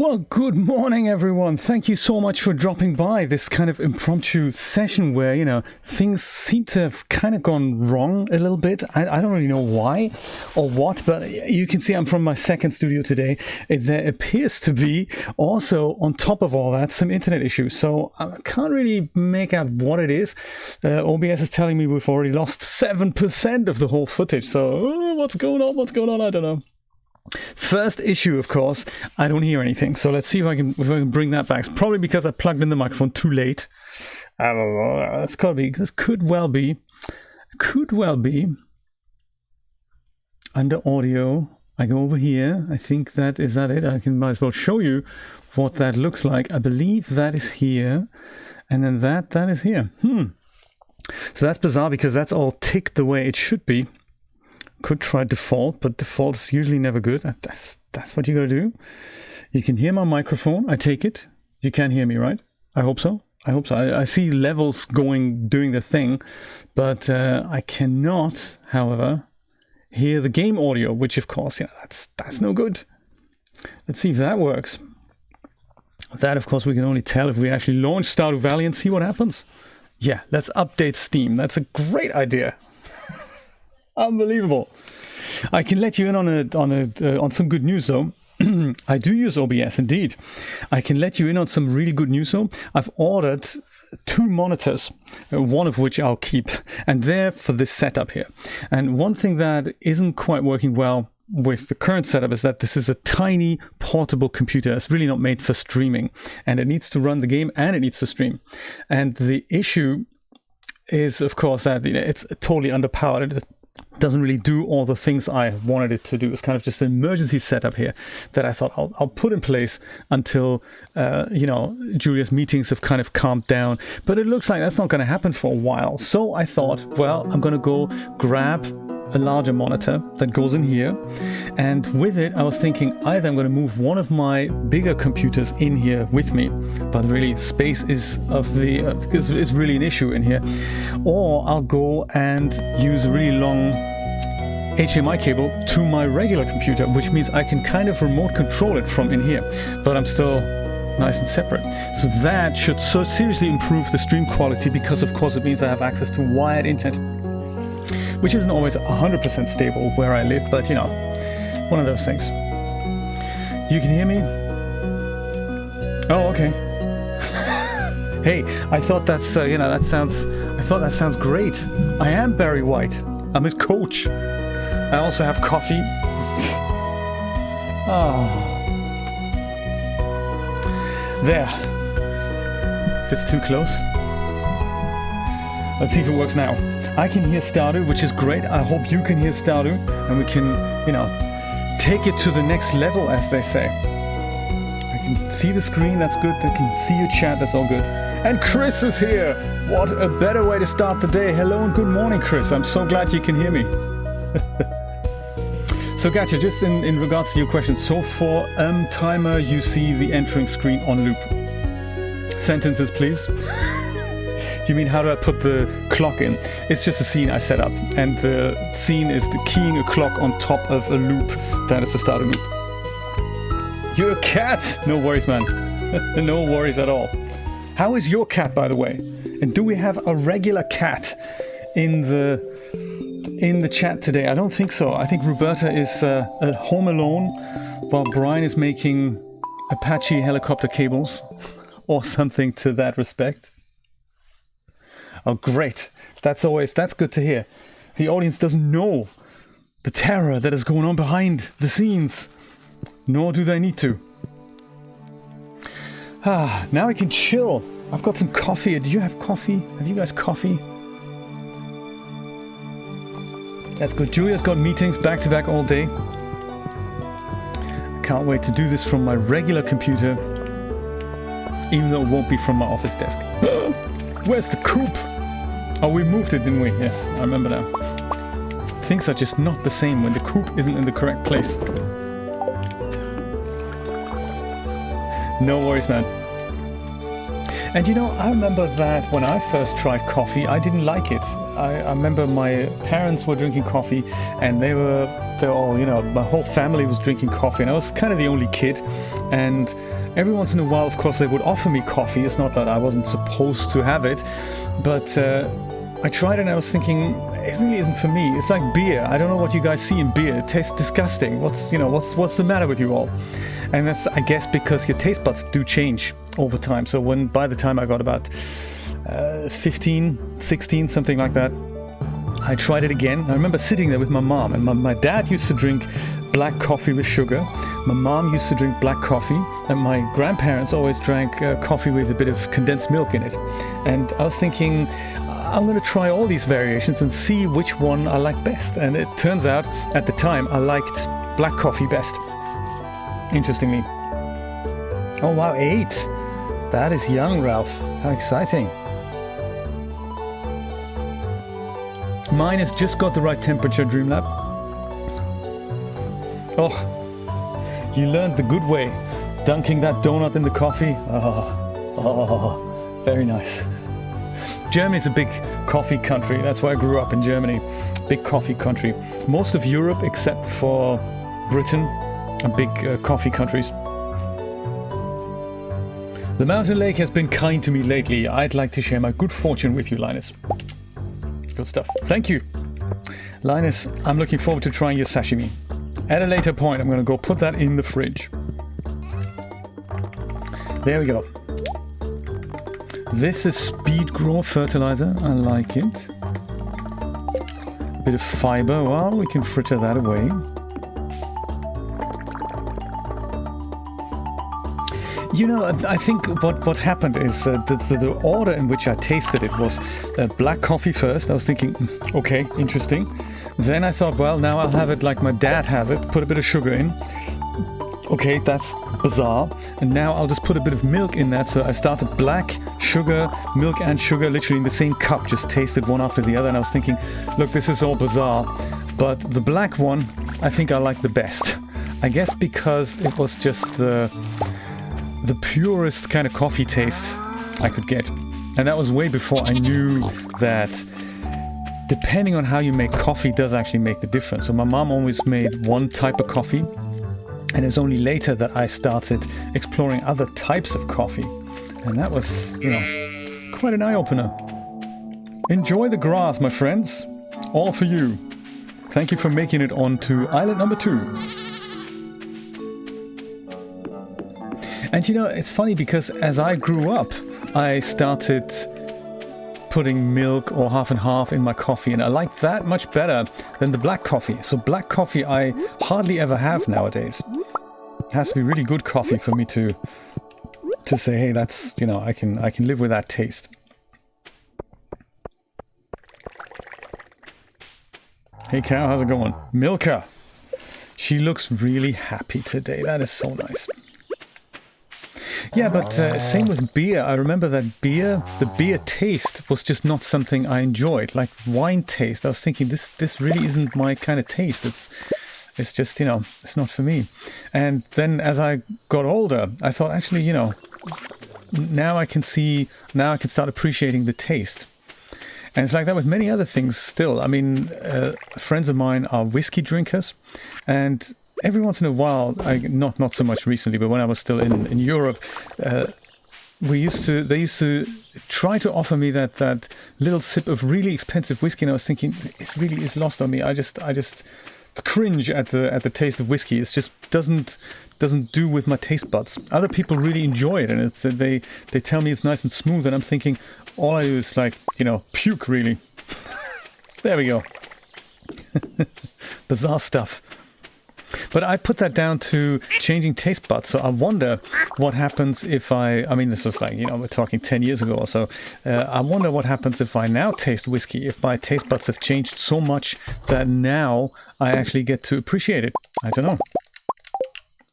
Well, good morning, everyone. Thank you so much for dropping by this kind of impromptu session where, things seem to have kind of gone wrong a little bit. I don't really know why or what, but you can see I'm from my second studio today. There appears to be also, on top of all that, some internet issues. So I can't really make out what it is. OBS is telling me we've already lost 7% of the whole footage. So what's going on? What's going on? I don't know. First issue, of course, I don't hear anything. So let's see if I can bring that back. It's probably because I plugged in the microphone too late. I don't know. This could well be under audio. I go over here. I think that is that it. Might as well show you what that looks like. I believe that is here, and then that is here. So that's bizarre because that's all ticked the way it should be. Could try default, but default is usually never good. That's what you gotta do. You can hear my microphone. I take it. You can hear me, right? I hope so. I see levels doing the thing, but I cannot, however, hear the game audio, which of course, that's no good. Let's see if that works. That, of course, we can only tell if we actually launch Stardew Valley and see what happens. Yeah, let's update Steam. That's a great idea. Unbelievable. I can let you in on some good news though. I do use OBS indeed. I can let you in on some really good news though. I've ordered 2 monitors, one of which I'll keep, and they're for this setup here. And one thing that isn't quite working well with the current setup is that this is a tiny portable computer. It's really not made for streaming, and it needs to run the game and it needs to stream. And the issue is, of course, that it's totally underpowered. It doesn't really do all the things I wanted it to do. It's kind of just an emergency setup here that I thought I'll put in place until Julia's meetings have kind of calmed down. But it looks like that's not going to happen for a while. So I thought, well, I'm going to go grab a larger monitor that goes in here, and with it I was thinking either I'm going to move one of my bigger computers in here with me, but really space is really an issue in here, or I'll go and use a really long HDMI cable to my regular computer, which means I can kind of remote control it from in here, but I'm still nice and separate. So that should seriously improve the stream quality, because of course it means I have access to wired internet, which isn't always 100% stable where I live, but one of those things. You can hear me? Oh, okay. Hey, I thought that sounds great. I am Barry White. I'm his coach. I also have coffee. There. If it's too close. Let's see if it works now. I can hear Stardew, which is great. I hope you can hear Stardew, and we can, take it to the next level, as they say. I can see the screen, that's good. I can see your chat, that's all good. And Chris is here. What a better way to start the day. Hello and good morning, Chris. I'm so glad you can hear me. So, Gotcha, just in regards to your question, so for timer, you see the entering screen on loop. Sentences, please. You mean how do I put the clock in? It's just a scene I set up, and the scene is the keying a clock on top of a loop. That is the start of loop. You're a cat! No worries, man. No worries at all. How is your cat, by the way? And do we have a regular cat in the chat today? I don't think so. I think Roberta is at home alone while Brian is making Apache helicopter cables or something to that respect. Oh, great. That's good to hear. The audience doesn't know the terror that is going on behind the scenes, nor do they need to. Now I can chill. I've got some coffee. Do you have coffee? Have you guys coffee? That's good. Julia's got meetings back to back all day. I can't wait to do this from my regular computer, even though it won't be from my office desk. Where's the coop? Oh, we moved it, didn't we? Yes, I remember now. Things are just not the same when the coop isn't in the correct place. No worries, man. And you know, I remember that when I first tried coffee, I didn't like it. I remember my parents were drinking coffee, and they're all, you know, my whole family was drinking coffee, and I was kind of the only kid. And every once in a while, of course, they would offer me coffee. It's not that I wasn't supposed to have it, but I tried it and I was thinking, it really isn't for me. It's like beer. I don't know what you guys see in beer. It tastes disgusting. What's the matter with you all? And that's, I guess, because your taste buds do change over time. So by the time I got about 15, 16, something like that, I tried it again. I remember sitting there with my mom, and my dad used to drink black coffee with sugar. My mom used to drink black coffee, and my grandparents always drank coffee with a bit of condensed milk in it. And I was thinking, I'm going to try all these variations and see which one I like best. And it turns out, at the time, I liked black coffee best. Interestingly. Oh wow, 8. That is young, Ralph. How exciting. Mine has just got the right temperature, Dreamlab. Oh, you learned the good way. Dunking that donut in the coffee. Oh, very nice. Germany's a big coffee country. That's why I grew up in Germany. Big coffee country. Most of Europe, except for Britain, are big coffee countries. The mountain lake has been kind to me lately. I'd like to share my good fortune with you, Linus. Good stuff. Thank you. Linus, I'm looking forward to trying your sashimi. At a later point, I'm going to go put that in the fridge. There we go. This is speed grow fertilizer. I like it. A bit of fiber. Well, we can fritter that away. You know, I think what happened is the order in which I tasted it was black coffee first. I was thinking, okay, interesting. Then I thought, well, now I'll have it like my dad has it. Put a bit of sugar in. Okay, that's bizarre. And now I'll just put a bit of milk in that. So I started black, sugar, milk and sugar literally in the same cup. Just tasted one after the other. And I was thinking, look, this is all bizarre. But the black one, I think I like the best. I guess because it was just the purest kind of coffee taste I could get. And that was way before I knew that depending on how you make coffee does actually make the difference. So my mom always made one type of coffee, and it's only later that I started exploring other types of coffee. And that was, you know, quite an eye-opener. Enjoy the grass, my friends. All for you. Thank you for making it on to island number 2. And you know, it's funny because as I grew up, I started putting milk or half and half in my coffee, and I like that much better than the black coffee. So black coffee I hardly ever have nowadays. It has to be really good coffee for me to say, hey, that's, you know, I can live with that taste. Hey cow, how's it going? Milka! She looks really happy today. That is so nice. Yeah, but same with beer. I remember that the beer taste was just not something I enjoyed. Like wine taste, I was thinking this really isn't my kind of taste. It's just, you know, it's not for me. And then as I got older, I thought actually, you know, now I can start appreciating the taste. And it's like that with many other things still. I mean, friends of mine are whiskey drinkers, and every once in a while, not so much recently, but when I was still in Europe, they used to try to offer me that little sip of really expensive whiskey, and I was thinking, it really is lost on me. I just cringe at the taste of whiskey. It just doesn't do with my taste buds. Other people really enjoy it, and it's they tell me it's nice and smooth, and I'm thinking, all I do is like, you know, puke really. There we go. Bizarre stuff. But I put that down to changing taste buds. So I wonder what happens if I mean, this was like, you know, we're talking 10 years ago or so. I wonder what happens if I now taste whiskey, if my taste buds have changed so much that now I actually get to appreciate it. I don't know.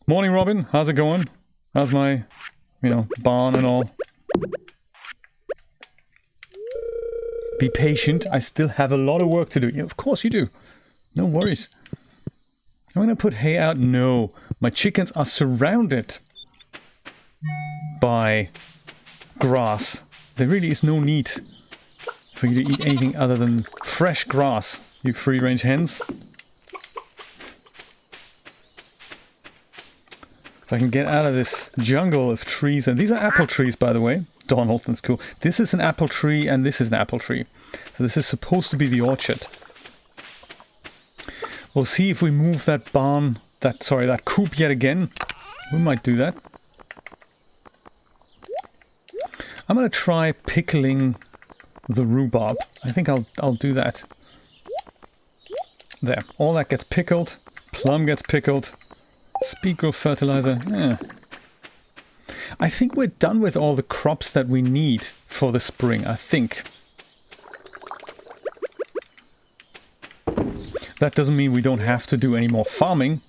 Morning, Robin. How's it going? How's my, you know, barn and all? Be patient. I still have a lot of work to do. Yeah, of course you do. No worries. I'm going to put hay out. No, my chickens are surrounded by grass. There really is no need for you to eat anything other than fresh grass, you free-range hens. If I can get out of this jungle of trees, and these are apple trees, by the way. Donald, that's cool. This is an apple tree, and this is an apple tree. So this is supposed to be the orchard. We'll see if we move that barn, that coop yet again. We might do that. I'm gonna try pickling the rhubarb. I think I'll do that. There, all that gets pickled. Plum gets pickled. Speed growth fertilizer. Yeah. I think we're done with all the crops that we need for the spring, I think. That doesn't mean we don't have to do any more farming.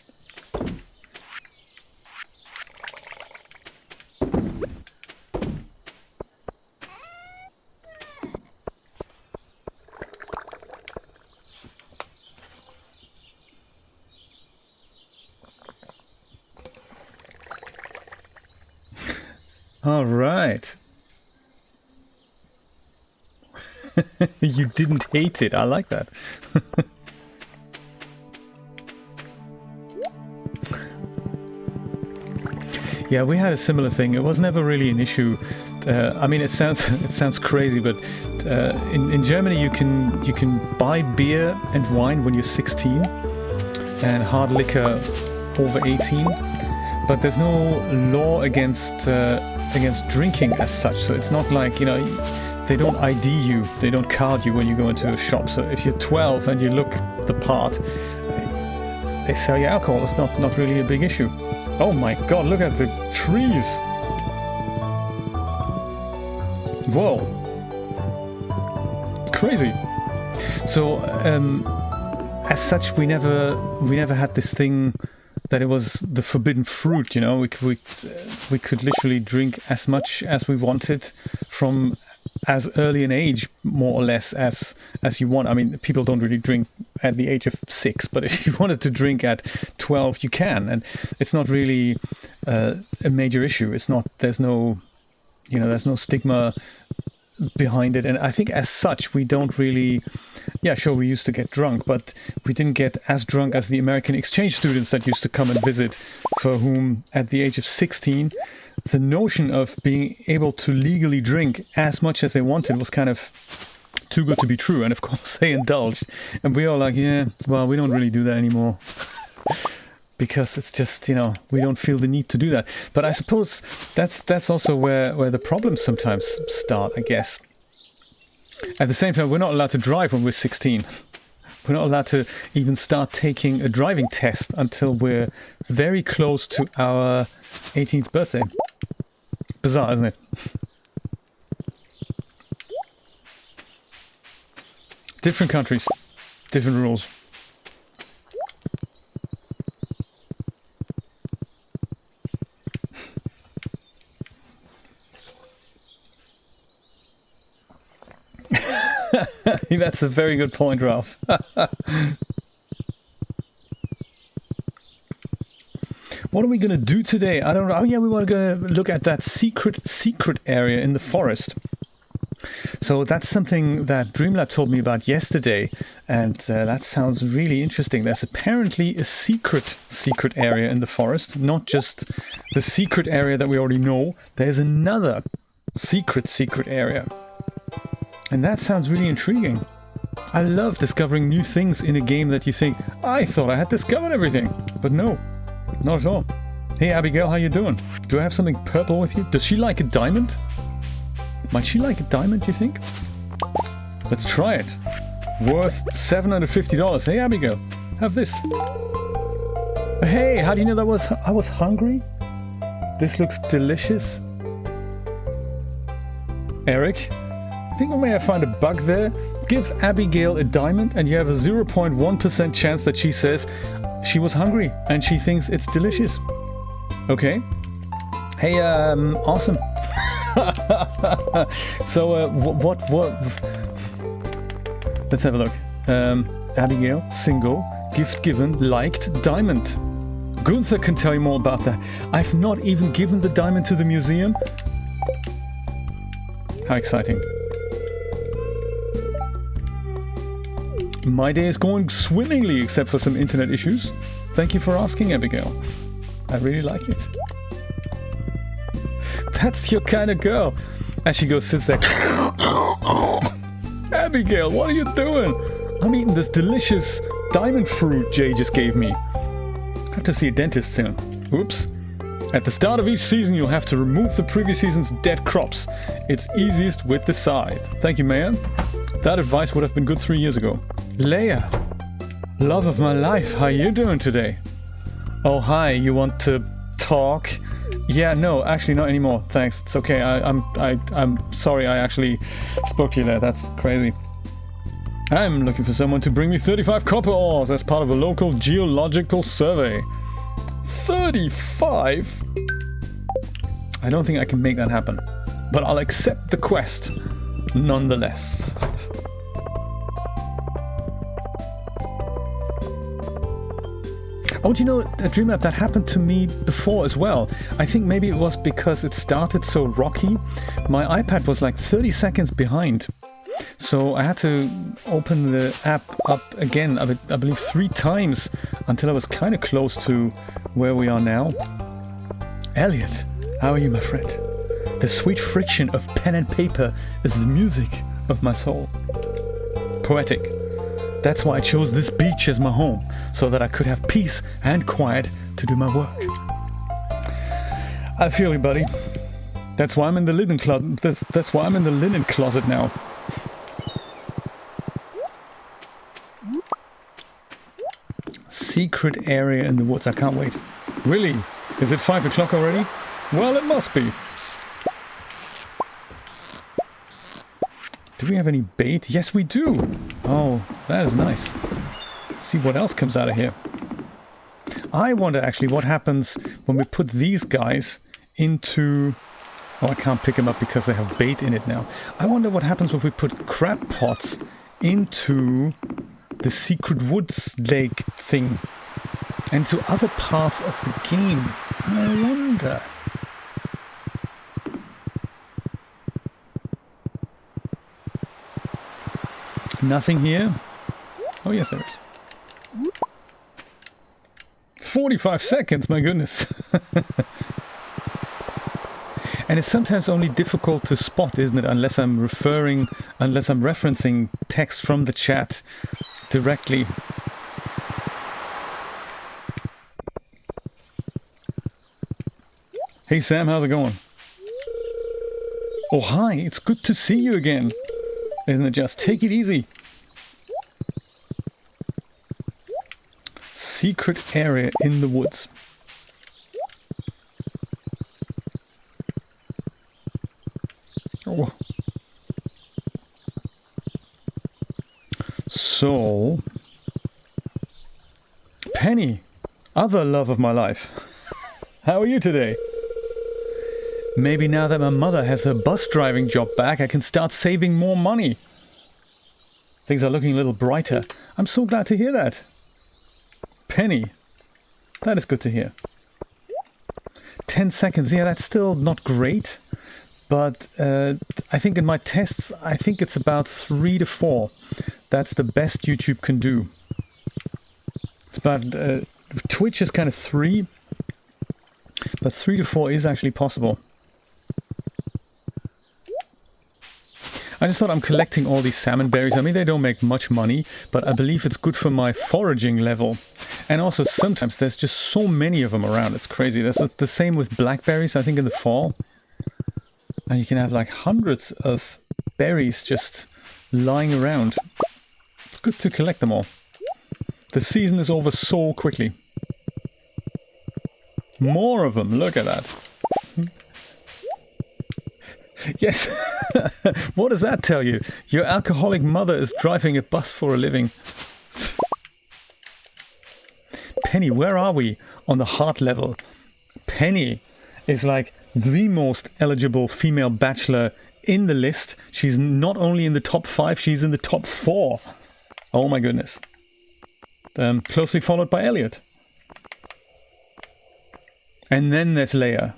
All right. You didn't hate it. I like that. Yeah, we had a similar thing. It was never really an issue. I mean, it sounds crazy, but in Germany you can buy beer and wine when you're 16, and hard liquor over 18. But there's no law against drinking as such. So it's not like, you know, they don't ID you, they don't card you when you go into a shop. So if you're 12 and you look the part, they sell you alcohol. It's not really a big issue. Oh my god, look at the trees! Whoa! Crazy! So, as such, we never had this thing that it was the forbidden fruit, you know. We could literally drink as much as we wanted from as early an age, more or less, as you want. I mean, people don't really drink at the age of 6, but if you wanted to drink at 12, you can, and it's not really a major issue. It's not. There's no stigma behind it, and I think as such we don't really. Yeah, sure, we used to get drunk, but we didn't get as drunk as the American exchange students that used to come and visit, for whom at the age of 16 the notion of being able to legally drink as much as they wanted was kind of too good to be true. And of course they indulged, and we all like, yeah, well, we don't really do that anymore because it's just, you know, we don't feel the need to do that. But I suppose that's also where the problems sometimes start, I guess. At the same time, we're not allowed to drive when we're 16. We're not allowed to even start taking a driving test until we're very close to our 18th birthday. Bizarre, isn't it? Different countries, different rules. That's a very good point, Ralph. What are we going to do today? I don't know. Oh yeah, we want to go look at that secret area in the forest. So that's something that Dreamlab told me about yesterday, and that sounds really interesting. There's apparently a secret area in the forest, not just the secret area that we already know. There's another secret area. And that sounds really intriguing. I love discovering new things in a game that you think, I thought I had discovered everything. But no, not at all. Hey Abigail, how you doing? Do I have something purple with you? Does she like a diamond? Might she like a diamond, you think? Let's try it. Worth $750. Hey Abigail, have this. Hey, how do you know that I was hungry? This looks delicious. Eric, I think we may have found a bug there. Give Abigail a diamond and you have a 0.1% chance that she says she was hungry and she thinks it's delicious. Okay. Hey, awesome. So, what? Let's have a look. Abigail, single, gift given, liked, diamond. Gunther can tell you more about that. I've not even given the diamond to the museum. How exciting. My day is going swimmingly, except for some internet issues. Thank you for asking, Abigail. I really like it. That's your kind of girl. As she goes, sits there. Abigail, what are you doing? I'm eating this delicious diamond fruit Jay just gave me. I have to see a dentist soon. Oops. At the start of each season, you'll have to remove the previous season's dead crops. It's easiest with the scythe. Thank you, Mayan. That advice would have been good 3 years ago. Leia, love of my life, how you doing today? Oh, hi, you want to talk? Yeah, no, actually not anymore. Thanks. It's okay. I'm sorry I actually spoke to you there. That's crazy. I'm looking for someone to bring me 35 copper ores as part of a local geological survey. 35? I don't think I can make that happen, but I'll accept the quest nonetheless. Oh, do you know, Dreamlab, that happened to me before as well. I think maybe it was because it started so rocky. My iPad was like 30 seconds behind. So I had to open the app up again, I believe 3 times, until I was kind of close to where we are now. Elliot, how are you, my friend? The sweet friction of pen and paper is the music of my soul. Poetic. That's why I chose this beach as my home, so that I could have peace and quiet to do my work. I feel you, buddy. That's why I'm in the linen closet. That's why I'm in the linen closet now. Secret area in the woods. I can't wait. Really? Is it 5 o'clock already? Well, it must be. Do we have any bait? Yes, we do. Oh, that is nice. Let's see what else comes out of here. I wonder actually what happens when we put these guys into... Oh, I can't pick them up because they have bait in it now. I wonder what happens if we put crab pots into the secret woods lake thing and to other parts of the game. I wonder. Nothing here? Oh yes, there is. 45 seconds, my goodness. And it's sometimes only difficult to spot, isn't it? Unless I'm referencing text from the chat directly. Hey Sam, how's it going? Oh hi, it's good to see you again. Isn't it just? Take it easy. Secret area in the woods. Oh. So, Penny, other love of my life. How are you today? Maybe now that my mother has her bus driving job back, I can start saving more money. Things are looking a little brighter. I'm so glad to hear that. Penny, that is good to hear. 10 seconds, yeah, that's still not great. But I think in my tests, I think it's about 3 to 4. That's the best YouTube can do. It's about, Twitch is kind of 3. But 3 to 4 is actually possible. I just thought I'm collecting all these salmon berries. I mean, they don't make much money, but I believe it's good for my foraging level. And also sometimes there's just so many of them around. It's crazy. That's the same with blackberries, I think, in the fall. And you can have like hundreds of berries just lying around. It's good to collect them all. The season is over so quickly. More of them, look at that. Yes. What does that tell you? Your alcoholic mother is driving a bus for a living. Penny, where are we on the heart level? Penny is like the most eligible female bachelor in the list. She's not only in the top 5, she's in the top 4. Oh my goodness. Closely followed by Elliot. And then there's Leia.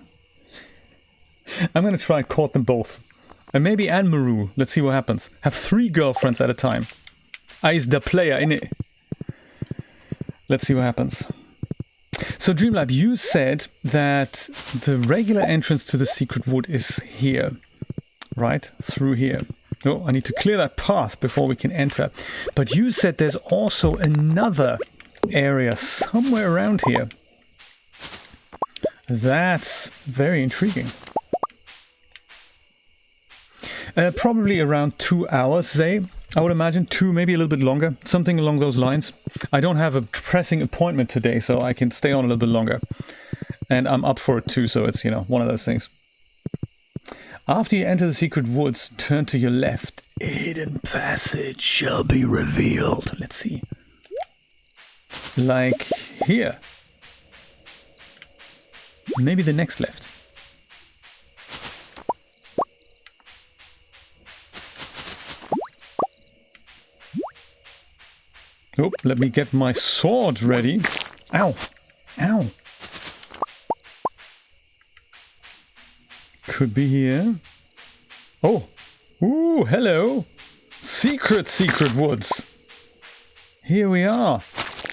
I'm going to try and court them both. And maybe Anne-Marie. Let's see what happens. Have 3 girlfriends at a time. I's the player, innit? Let's see what happens. So Dreamlab, you said that the regular entrance to the secret wood is here. Right? Through here. Oh, I need to clear that path before we can enter. But you said there's also another area somewhere around here. That's very intriguing. Probably around 2 hours, Zay. I would imagine 2, maybe a little bit longer. Something along those lines. I don't have a pressing appointment today, so I can stay on a little bit longer. And I'm up for it too, so it's, you know, one of those things. After you enter the secret woods, turn to your left. A hidden passage shall be revealed. Let's see. Like here. Maybe the next left. Oh, let me get my sword ready. Ow! Ow! Could be here. Oh! Ooh, hello! Secret woods! Here we are!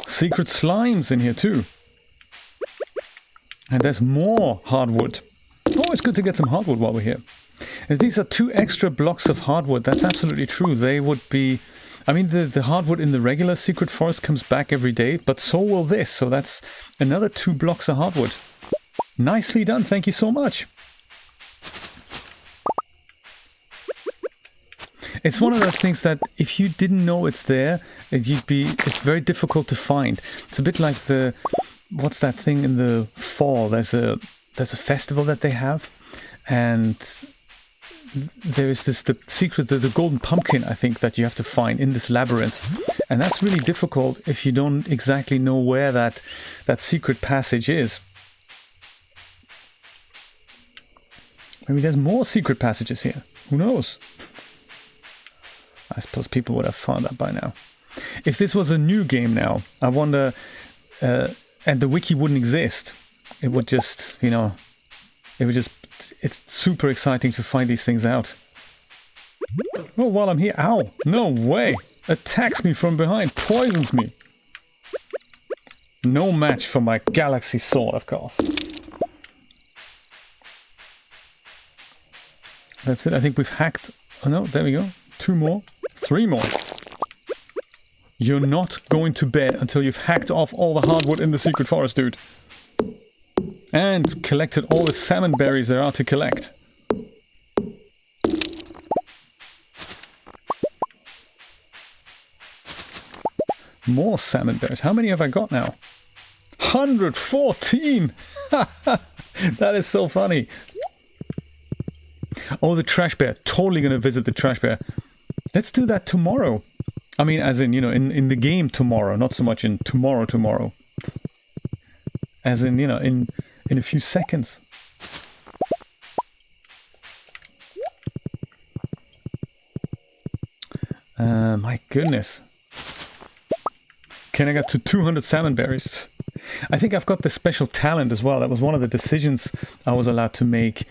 Secret slimes in here too. And there's more hardwood. Always good to get some hardwood while we're here. And these are 2 extra blocks of hardwood. That's absolutely true. They would be... I mean, the hardwood in the regular secret forest comes back every day, but so will this. So that's another 2 blocks of hardwood. Nicely done. Thank you so much. It's one of those things that if you didn't know it's there, it's very difficult to find. It's a bit like what's that thing in the fall? There's a festival that they have, and there is the secret, the golden pumpkin, I think, that you have to find in this labyrinth. And that's really difficult if you don't exactly know where that secret passage is. Maybe there's more secret passages here. Who knows? I suppose people would have found that by now. If this was a new game now, I wonder, and the wiki wouldn't exist, it would just, you know, it's super exciting to find these things out. Oh, while I'm here, ow, no way, attacks me from behind, poisons me. No match for my galaxy sword, of course. That's it, I think we've hacked, oh no, there we go, 2 more, 3 more. You're not going to bed until you've hacked off all the hardwood in the secret forest, dude. And collected all the salmon berries there are to collect. More salmon berries. How many have I got now? 114! That is so funny. Oh, the trash bear. Totally gonna visit the trash bear. Let's do that tomorrow. I mean, as in, you know, in the game tomorrow, not so much in tomorrow. As in, you know, in a few seconds. My goodness. Can I get to 200 salmon berries? I think I've got the special talent as well. That was one of the decisions I was allowed to make.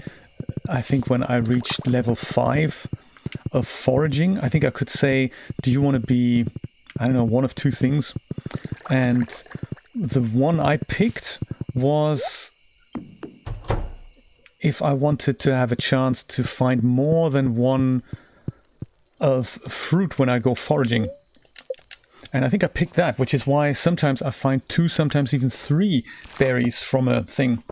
I think when I reached level 5 of foraging, I think I could say, do you want to be, I don't know, one of 2 things? And the one I picked was if I wanted to have a chance to find more than one of fruit when I go foraging. And I think I picked that, which is why sometimes I find 2, sometimes even 3 berries from a thing.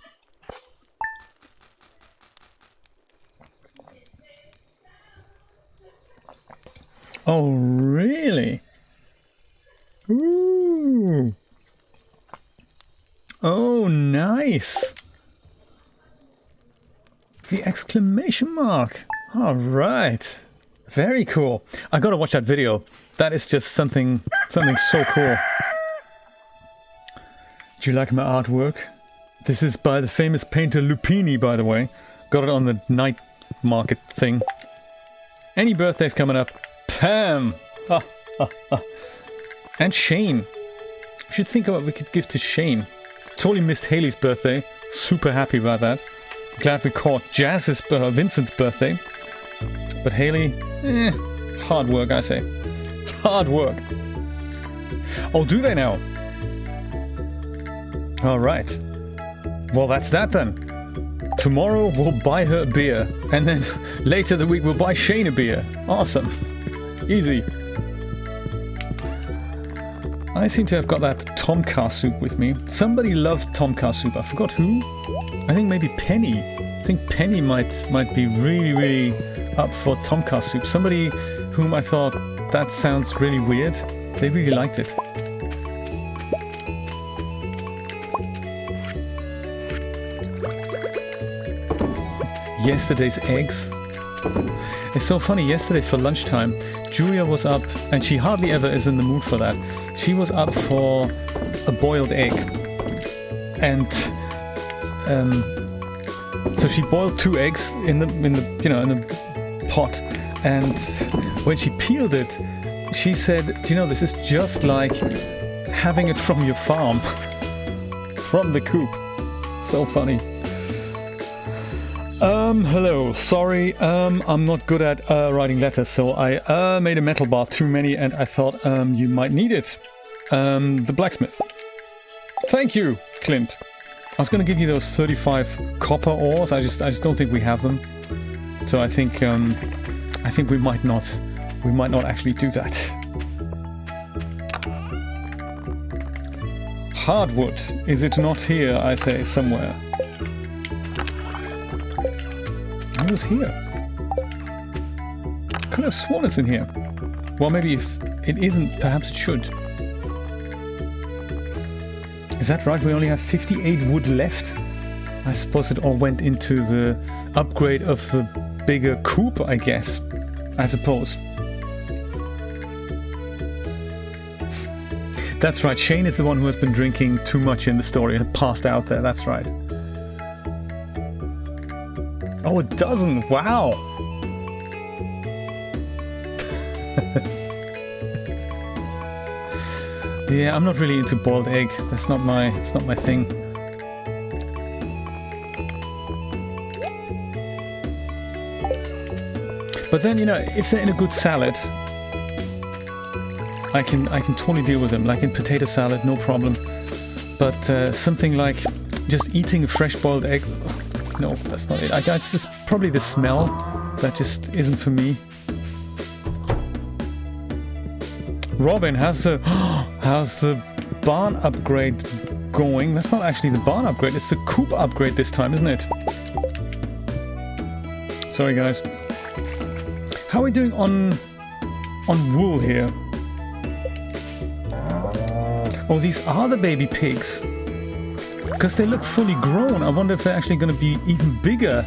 Oh, really? Ooh. Oh, nice. The exclamation mark. All right. Very cool. I gotta watch that video. That is just something so cool. Do you like my artwork? This is by the famous painter Lupini, by the way. Got it on the night market thing. Any birthdays coming up? Pam! And Shane. We should think of what we could give to Shane. Totally missed Haley's birthday. Super happy about that. Glad we caught Vincent's birthday. But Haley, hard work, I say. Hard work. Oh, do they now? All right. Well, that's that then. Tomorrow we'll buy her a beer, and then later the week we'll buy Shane a beer. Awesome. Easy. I seem to have got that Tomka soup with me. Somebody loved Tomka soup. I forgot who. I think maybe Penny. I think Penny might be really, really up for Tomka soup. Somebody whom I thought, that sounds really weird. They really liked it. Yesterday's eggs. It's so funny, yesterday for lunchtime, Julia was up, and she hardly ever is in the mood for that. She was up for a boiled egg. And so she boiled 2 eggs in the pot, and when she peeled it, she said, this is just like having it from your farm, from the coop. So funny. Hello, sorry, I'm not good at writing letters, so I made a metal bar too many, and I thought you might need it. The blacksmith. Thank you, Clint. I was going to give you those 35 copper ores. I just don't think we have them. So I think we might not actually do that. Hardwood, is it not here? I say somewhere. It was here. Could have sworn it's in here. Well, maybe if it isn't, perhaps it should. Is that right? We only have 58 wood left. I suppose it all went into the upgrade of the bigger coop, I guess. I suppose. That's right. Shane is the one who has been drinking too much in the story and passed out there. That's right. Oh, it doesn't. Wow. Yeah, I'm not really into boiled egg. It's not my thing. But then, if they're in a good salad, I can totally deal with them. Like in potato salad, no problem. But something like just eating a fresh boiled egg, no, that's not it. It's just probably the smell that just isn't for me. Robin, how's the barn upgrade going? That's not actually the barn upgrade, it's the coop upgrade this time, isn't it? Sorry guys. How are we doing on wool here? Oh, these are the baby pigs. Because they look fully grown. I wonder if they're actually going to be even bigger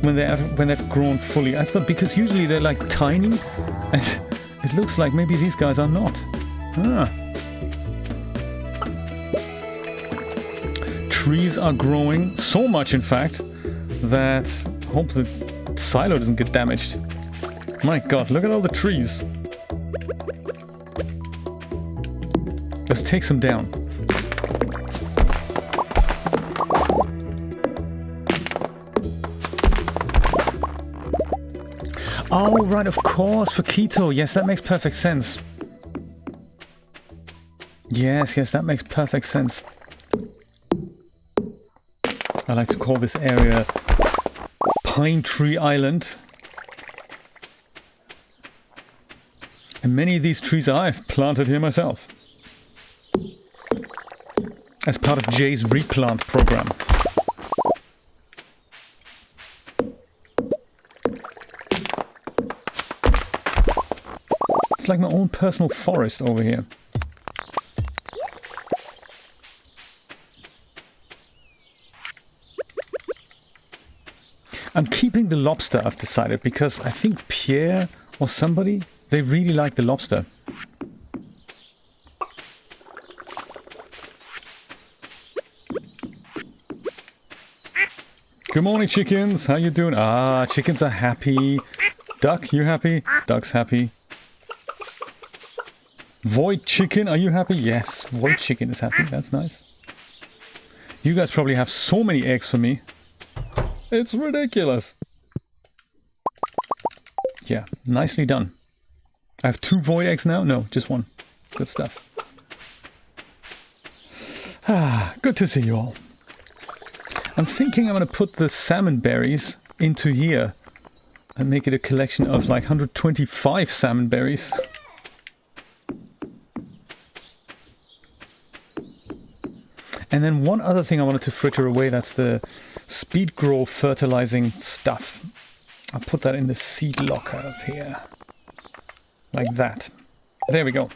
when they've grown fully. I thought because usually they're like tiny, and it looks like maybe these guys are not. Trees are growing so much, in fact, that I hope the silo doesn't get damaged. My God, look at all the trees. Let's take some down. Oh, right, of course, for keto. Yes, that makes perfect sense. Yes, that makes perfect sense. I like to call this area Pine Tree Island. And many of these trees I've planted here myself. As part of Jay's replant program. It's like my own personal forest over here. I'm keeping the lobster, I've decided, because I think Pierre or somebody, they really like the lobster. Good morning, chickens. How you doing? Ah, chickens are happy. Duck, you happy? Duck's happy. Void chicken, are you happy? Yes, Void chicken is happy. That's nice. You guys probably have so many eggs for me. It's ridiculous. yeah, nicely done. I have 2 void eggs now? No, just 1. Good stuff. Ah, good to see you all. I'm thinking I'm going to put the salmon berries into here and make it a collection of like 125 salmon berries. And then one other thing I wanted to fritter away, that's the speed grow fertilizing stuff. I'll put that in the seed locker up here. Like that. There we go.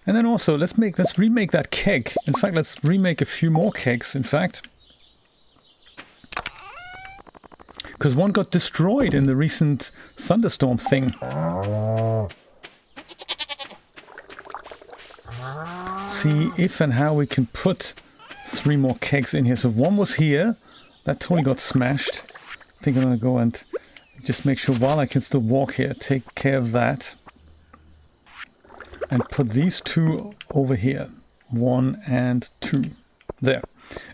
And then also, let's remake that keg. In fact, let's remake a few more kegs, in fact. Because one got destroyed in the recent thunderstorm thing. See if and how we can put 3 more kegs in here. So 1 was here. That totally got smashed. I think I'm going to go and just make sure while I can still walk here, take care of that. And put these 2 over here. 1 and 2. There.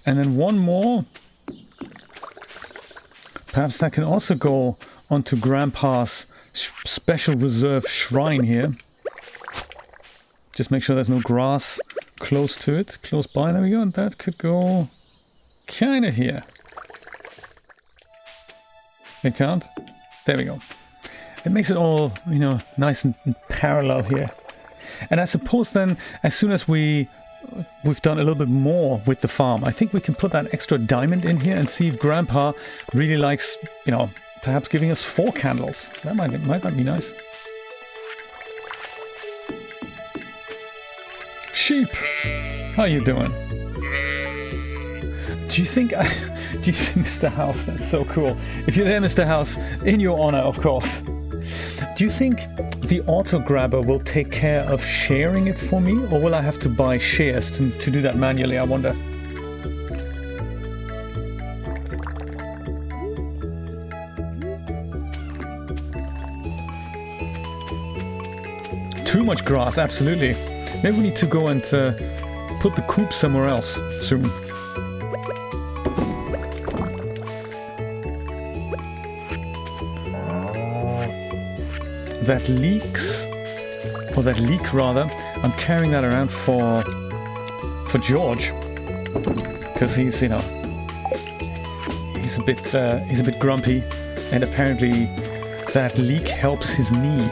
And then 1 more. Perhaps that can also go onto Grandpa's special reserve shrine here. Just make sure there's no grass close to it. Close by. There we go. And that could go kind of here. It can't? There we go. It makes it all, you know, nice and parallel here. And I suppose then, as soon as we've done a little bit more with the farm, I think we can put that extra diamond in here and see if Grandpa really likes, you know, perhaps giving us 4 candles. That might be nice. Sheep, how you doing? Do you think Mr. House, that's so cool. If you're there, Mr. House, in your honor, of course. Do you think the auto grabber will take care of sharing it for me, or will I have to buy shares to do that manually, I wonder? Too much grass, absolutely. Maybe we need to go and put the coop somewhere else soon. That leaks, or that leak rather, I'm carrying that around for George, because he's, you know, he's a bit grumpy, and apparently that leak helps his knee.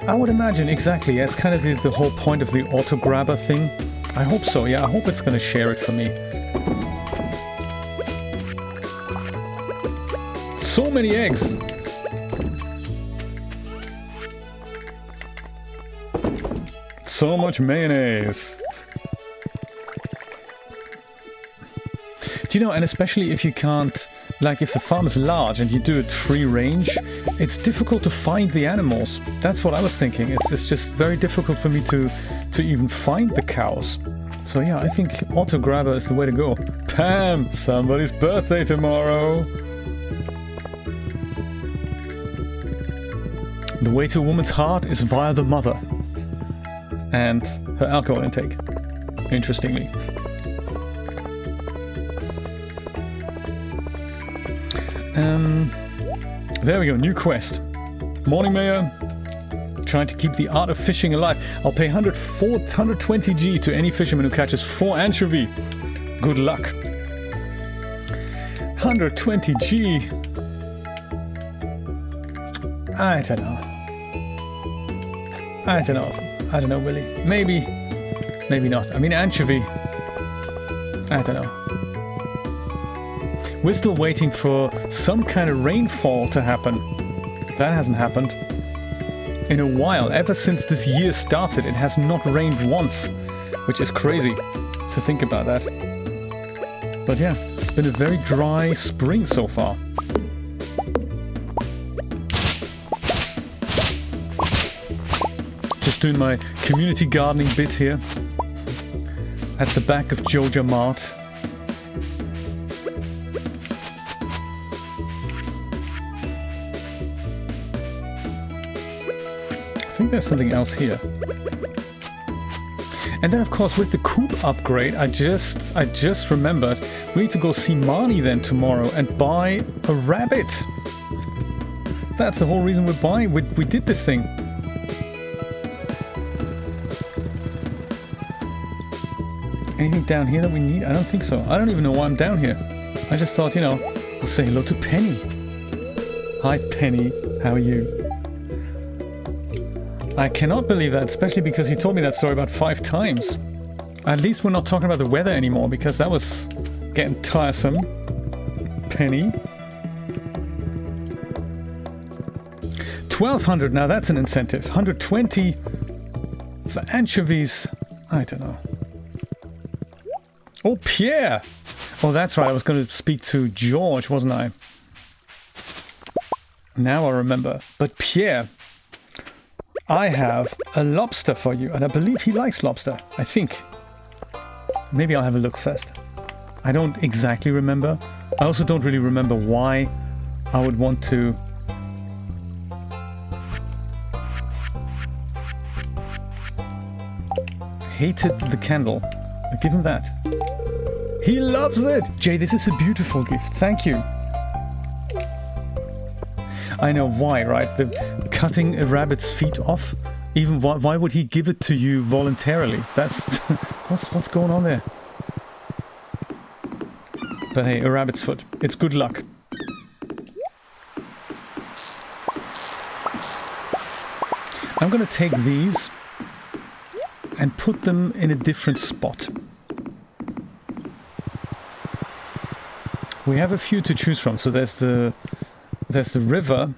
I would imagine, exactly, that's kind of the whole point of the auto grabber thing. I hope so, yeah, I hope it's gonna share it for me. So many eggs! So much mayonnaise! Do you know, and especially if you can't, like if the farm is large and you do it free range, it's difficult to find the animals. That's what I was thinking. It's just very difficult for me to even find the cows. So yeah, I think auto grabber is the way to go. Pam, somebody's birthday tomorrow! The way to a woman's heart is via the mother. And her alcohol intake, interestingly. There we go, new quest. Morning, Mayor. Trying to keep the art of fishing alive. I'll pay 120 G to any fisherman who catches 4 anchovy. Good luck. 120 G. I don't know. I don't know, Willie. Maybe not. I mean, anchovy. I don't know. We're still waiting for some kind of rainfall to happen. That hasn't happened. In a while, ever since this year started, it has not rained once. Which is crazy to think about that. But yeah, it's been a very dry spring so far. Doing my community gardening bit here at the back of Joja Mart. I think there's something else here. And then, of course, with the coop upgrade, I just remembered we need to go see Marnie then tomorrow and buy a rabbit. That's the whole reason we're buying. We did this thing. Anything down here that we need? I don't think so. I don't even know why I'm down here. I just thought, you know, I'll say hello to Penny. Hi, Penny. How are you? I cannot believe that, especially because he told me that story about 5 times. At least we're not talking about the weather anymore, because that was getting tiresome. Penny. 1,200, now that's an incentive. 120 for anchovies. I don't know. Oh, Pierre! Oh, that's right, I was going to speak to George, wasn't I? Now I remember. But Pierre, I have a lobster for you, and I believe he likes lobster. I think. Maybe I'll have a look first. I don't exactly remember. I also don't really remember why I would want to... Hated the candle. I give him that. He loves it! Jay, this is a beautiful gift. Thank you. I know why, right? The cutting a rabbit's feet off. Even why would he give it to you voluntarily? That's what's going on there. But hey, a rabbit's foot. It's good luck. I'm gonna take these and put them in a different spot. We have a few to choose from. So there's the river,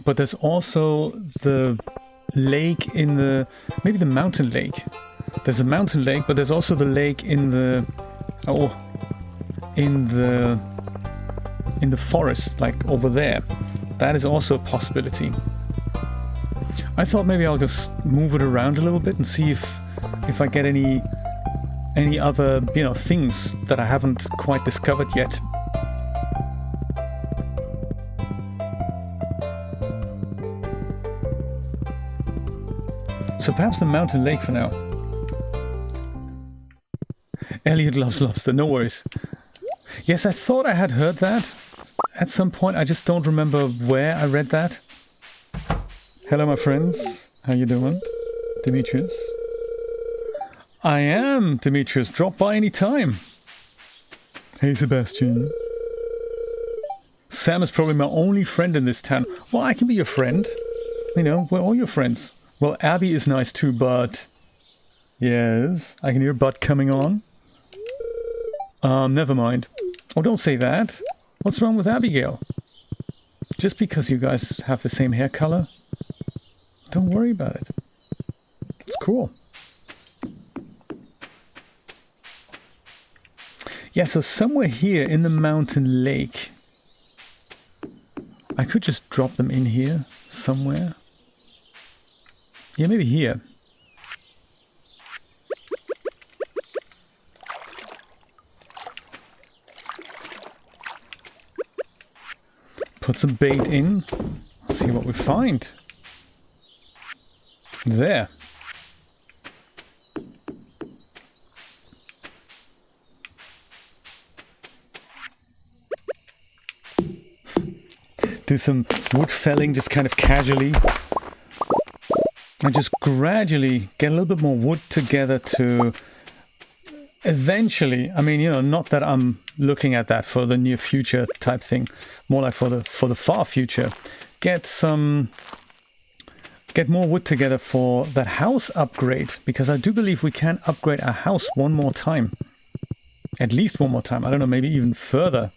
but there's also the lake in the... maybe the mountain lake. There's a mountain lake, but there's also the lake in the... oh, in the forest, like over there. That is also a possibility. I thought maybe I'll just move it around a little bit and see if I get any other, you know, things that I haven't quite discovered yet. So perhaps the mountain lake for now. Elliot loves lobster, no worries. Yes, I thought I had heard that at some point. I just don't remember where I read that. Hello, my friends. How you doing? Demetrius? I am, Demetrius. Drop by any time. Hey, Sebastian. Sam is probably my only friend in this town. Well, I can be your friend. You know, we're all your friends. Well, Abby is nice too, but... yes, I can hear butt coming on. Never mind. Oh, don't say that. What's wrong with Abigail? Just because you guys have the same hair color? Don't worry about it. It's cool. Yeah, so somewhere here in the mountain lake... I could just drop them in here somewhere. Yeah, maybe here. Put some bait in. See what we find. There. Do some wood felling just kind of casually. And just gradually get a little bit more wood together to eventually, I mean, you know, not that I'm looking at that for the near future type thing, more like for the far future, get more wood together for that house upgrade, because I do believe we can upgrade our house one more time. At least one more time. I don't know, maybe even further.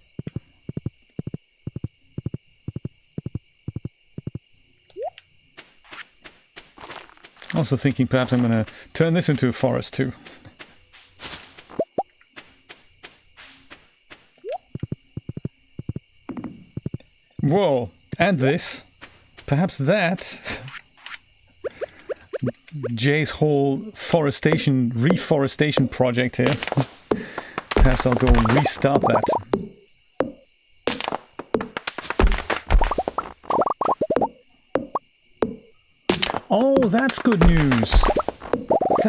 Also thinking perhaps I'm going to turn this into a forest too. Whoa, and this. Perhaps that. Jay's whole reforestation project here. Perhaps I'll go and restart that. Oh, that's good news.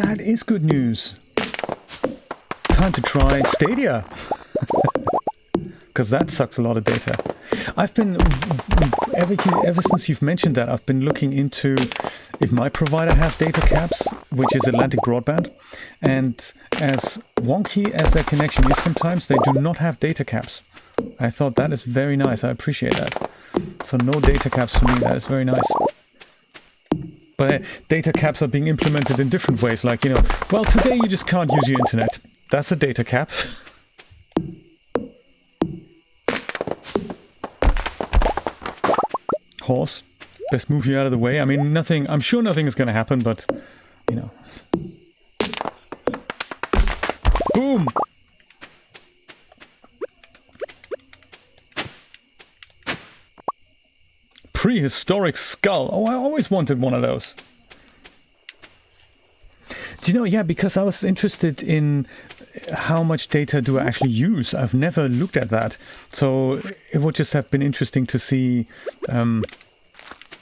that is good news. Time to try Stadia. Because that sucks a lot of data. I've been, ever since you've mentioned that, I've been looking into if my provider has data caps, which is Atlantic Broadband. And as wonky as their connection is sometimes, they do not have data caps. I thought that is very nice. I appreciate that. So no data caps for me. That is very nice. But data caps are being implemented in different ways. Like, you know, well, today you just can't use your internet. That's a data cap. Horse. Best move you out of the way. I mean, nothing, I'm sure nothing is going to happen, but, you know. Boom! Prehistoric skull. Oh, I always wanted one of those. Do you know, yeah, because I was interested in how much data do I actually use. I've never looked at that. So it would just have been interesting to see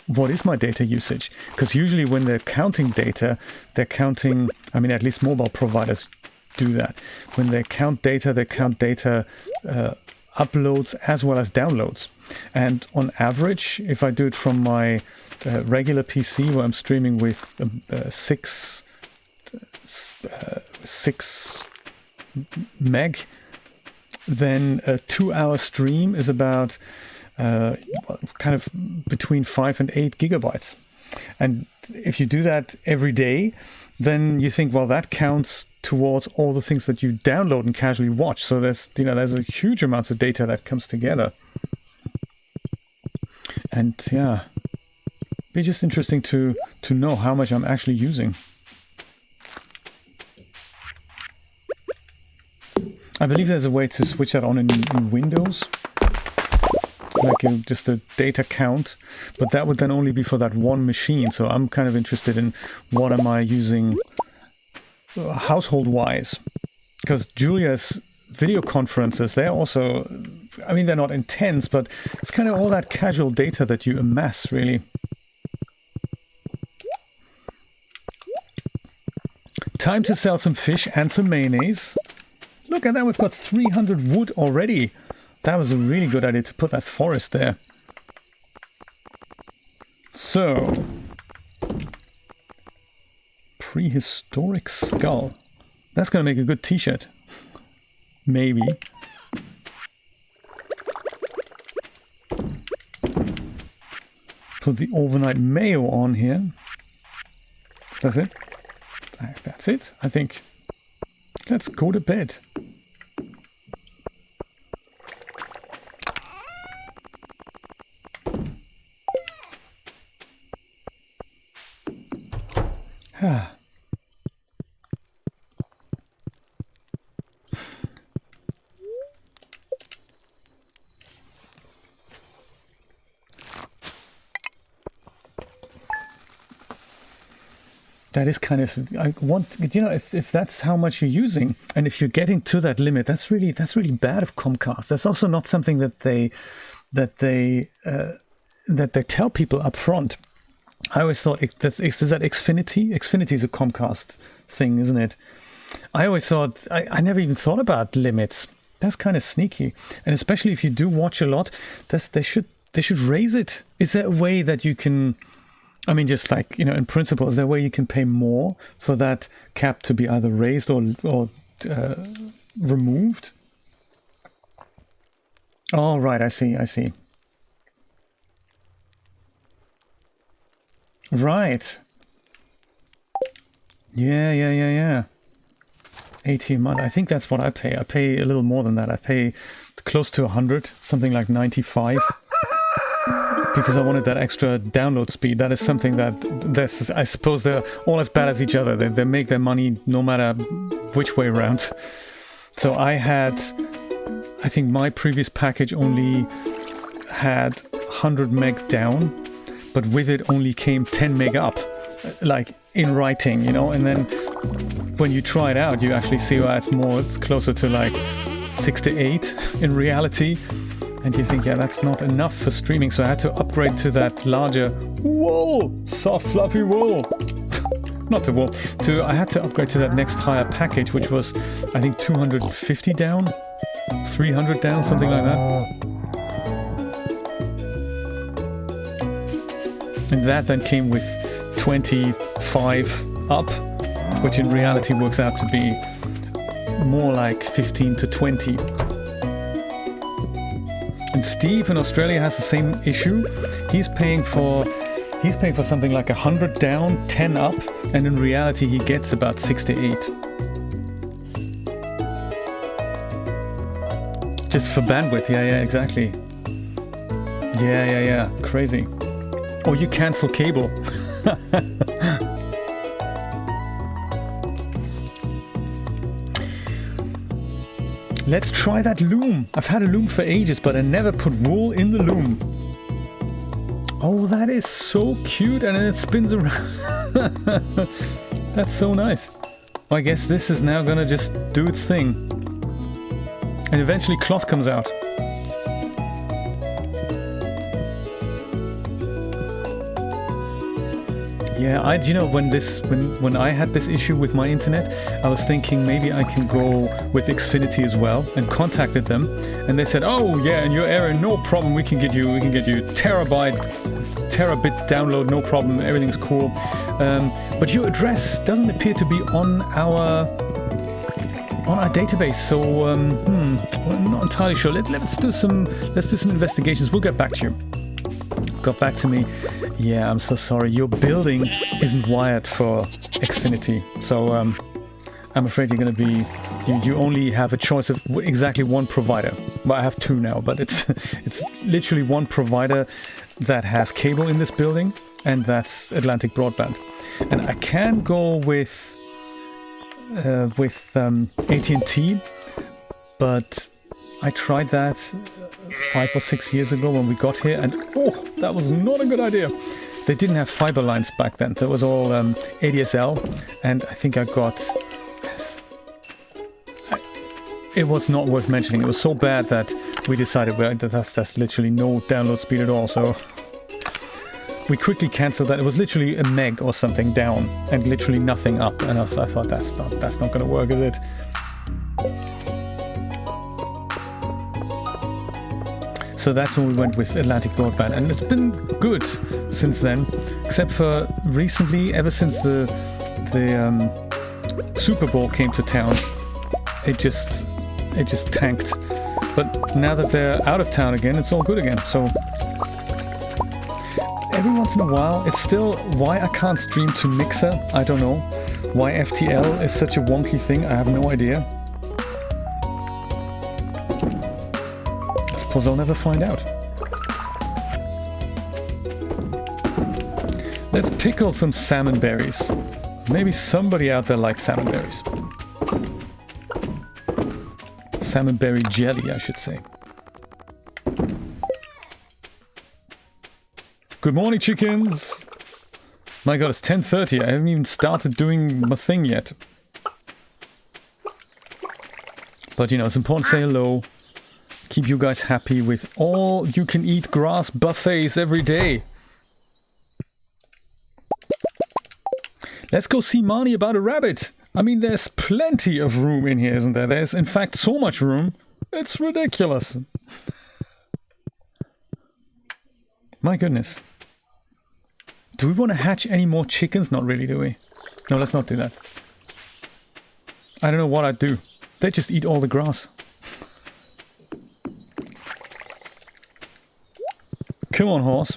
what is my data usage. Because usually when they're counting data, they're counting, I mean, at least mobile providers do that. When they count data uploads as well as downloads. And on average, if I do it from my regular PC where I'm streaming with 6 meg, then a 2-hour stream is about kind of between 5 and 8 gigabytes. And if you do that every day, then you think, well, that counts towards all the things that you download and casually watch. So there's a huge amount of data that comes together. And yeah, be just interesting to know how much I'm actually using. I believe there's a way to switch that on in Windows, like just a data count, but that would then only be for that one machine. So I'm kind of interested in what am I using household-wise, because Julia's video conferences, they're also, I mean, they're not intense, but it's kind of all that casual data that you amass, really. Time to sell some fish and some mayonnaise. Look at that, we've got 300 wood already. That was a really good idea to put that forest there. So, prehistoric skull. That's going to make a good t-shirt. Maybe. Put the overnight mayo on here. That's it. That's it, I think. Let's go to bed. That is kind of, I want, you know, if that's how much you're using, and if you're getting to that limit, that's really bad of Comcast. That's also not something that they tell people up front. I always thought is that Xfinity? Xfinity is a Comcast thing, isn't it? I always thought, I never even thought about limits. That's kind of sneaky, and especially if you do watch a lot, they should raise it. Is there a way that you can? I mean, just like, you know, in principle, is there a way you can pay more for that cap to be either raised or removed? Oh, right, I see. Right. Yeah. 80 a month. I think that's what I pay. I pay a little more than that. I pay close to 100, something like 95. Because I wanted that extra download speed. That is something that, I suppose they're all as bad as each other. They make their money no matter which way around. So I think my previous package only had 100 meg down, but with it only came 10 meg up, like in writing, you know, and then when you try it out, you actually see, well, it's closer to like 6 to 8 in reality. And you think, yeah, that's not enough for streaming, so I had to upgrade to that larger wool, soft, fluffy wool. not to war. I had to upgrade to that next higher package, which was, I think, 250 down, 300 down, something like that. And that then came with 25 up, which in reality works out to be more like 15 to 20. And Steve in Australia has the same issue. He's paying for something like 100 down, 10 up, and in reality he gets about 6 to 8. Just for bandwidth, yeah, exactly. Yeah, crazy. Or you cancel cable. Let's try that loom. I've had a loom for ages, but I never put wool in the loom. Oh, that is so cute, and then it spins around. That's so nice. Well, I guess this is now gonna just do its thing. And eventually cloth comes out. Yeah, you know, when I had this issue with my internet, I was thinking maybe I can go with Xfinity as well, and contacted them, and they said, "Oh yeah, in your area, no problem. We can get you terabit download, no problem. Everything's cool. But your address doesn't appear to be on our database, so I'm not entirely sure. Let's do some investigations. We'll get back to you." Got back to me. Yeah, I'm so sorry. Your building isn't wired for Xfinity, so I'm afraid you're going to be. You only have a choice of exactly one provider. Well, I have two now, but it's literally one provider that has cable in this building, and that's Atlantic Broadband. And I can go with AT&T, but I tried that 5 or 6 years ago when we got here, and oh, that was not a good idea. They didn't have fiber lines back then. That was all ADSL, and I think I got... It was not worth mentioning. It was so bad that we decided that that's literally no download speed at all, so... We quickly cancelled that. It was literally a meg or something down, and literally nothing up, and I thought that's not going to work, is it? So that's when we went with Atlantic Broadband, and it's been good since then, except for recently, ever since the Super Bowl came to town, it just tanked. But now that they're out of town again, it's all good again. So every once in a while, it's still why I can't stream to Mixer. I don't know why FTL is such a wonky thing. I have no idea. Suppose I'll never find out. Let's pickle some salmon berries. Maybe somebody out there likes salmon berries. Salmon berry jelly, I should say. Good morning, chickens! My god, it's 10:30. I haven't even started doing my thing yet. But you know, it's important to say hello. Keep you guys happy with all you can eat grass buffets every day. Let's go see Marnie about a rabbit. I mean, there's plenty of room in here, isn't there? There's in fact so much room. It's ridiculous. My goodness. Do we want to hatch any more chickens? Not really, do we? No, let's not do that. I don't know what I'd do. They just eat all the grass. Come on, horse.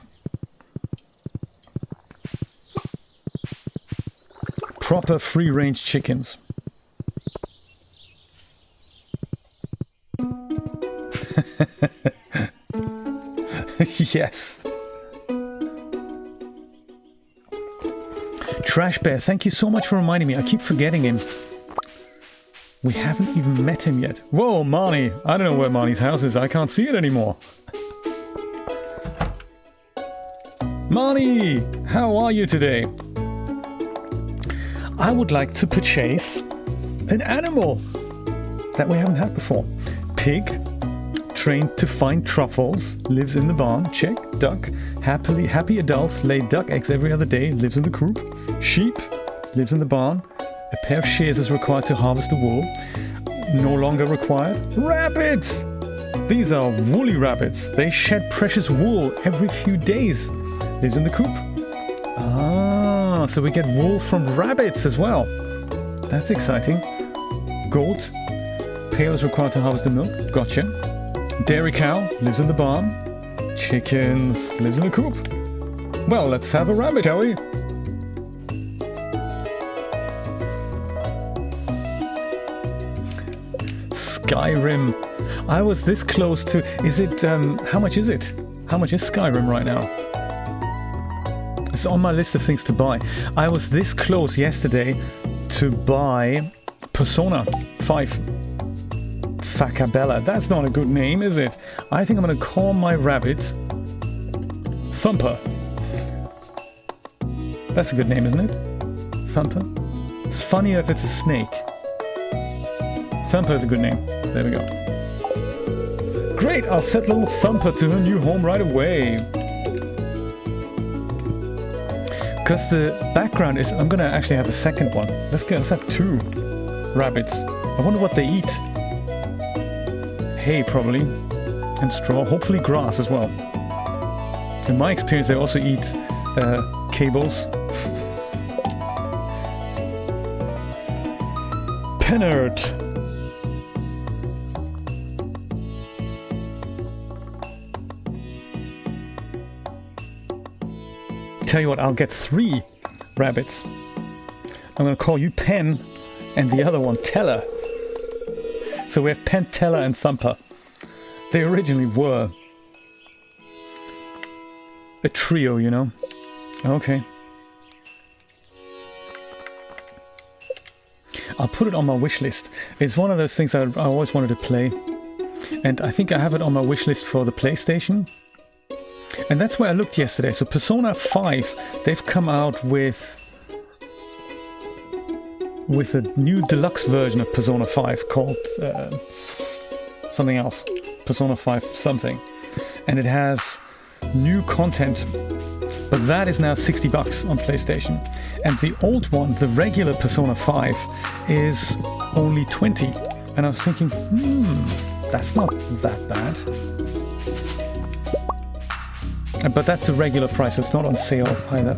Proper free-range chickens. Yes. Trash Bear, thank you so much for reminding me. I keep forgetting him. We haven't even met him yet. Whoa, Marnie. I don't know where Marnie's house is. I can't see it anymore. Marnie, how are you today? I would like to purchase an animal that we haven't had before. Pig, trained to find truffles, lives in the barn. Check. Duck, happy adults lay duck eggs every other day, lives in the coop. Sheep, lives in the barn. A pair of shears is required to harvest the wool. No longer required. Rabbits! These are woolly rabbits. They shed precious wool every few days. Lives in the coop. Ah, so we get wool from rabbits as well. That's exciting. Goat. Pail is required to harvest the milk. Gotcha. Dairy cow. Lives in the barn. Chickens. Lives in the coop. Well, let's have a rabbit, shall we? Skyrim. I was this close to... Is it... how much is it? How much is Skyrim right now? It's on my list of things to buy. I was this close yesterday to buy Persona 5. Facabella. That's not a good name, is it? I think I'm going to call my rabbit Thumper. That's a good name, isn't it? Thumper. It's funnier if it's a snake. Thumper is a good name. There we go. Great, I'll set little Thumper to her new home right away. Because the background is... I'm gonna actually have a second one. Let's have 2 rabbits. I wonder what they eat. Hay, probably. And straw. Hopefully grass as well. In my experience, they also eat cables. Pennard. Tell you what, I'll get 3 rabbits. I'm going to call you Pen and the other one Teller. So we have Pen, Teller and Thumper. They originally were a trio, you know. Okay. I'll put it on my wish list. It's one of those things I always wanted to play. And I think I have it on my wish list for the PlayStation. And that's where I looked yesterday. So Persona 5, they've come out with a new deluxe version of Persona 5 called something else. Persona 5 something. And it has new content. But that is now $60 on PlayStation. And the old one, the regular Persona 5, is only 20. And I was thinking, that's not that bad. But that's the regular price, it's not on sale either.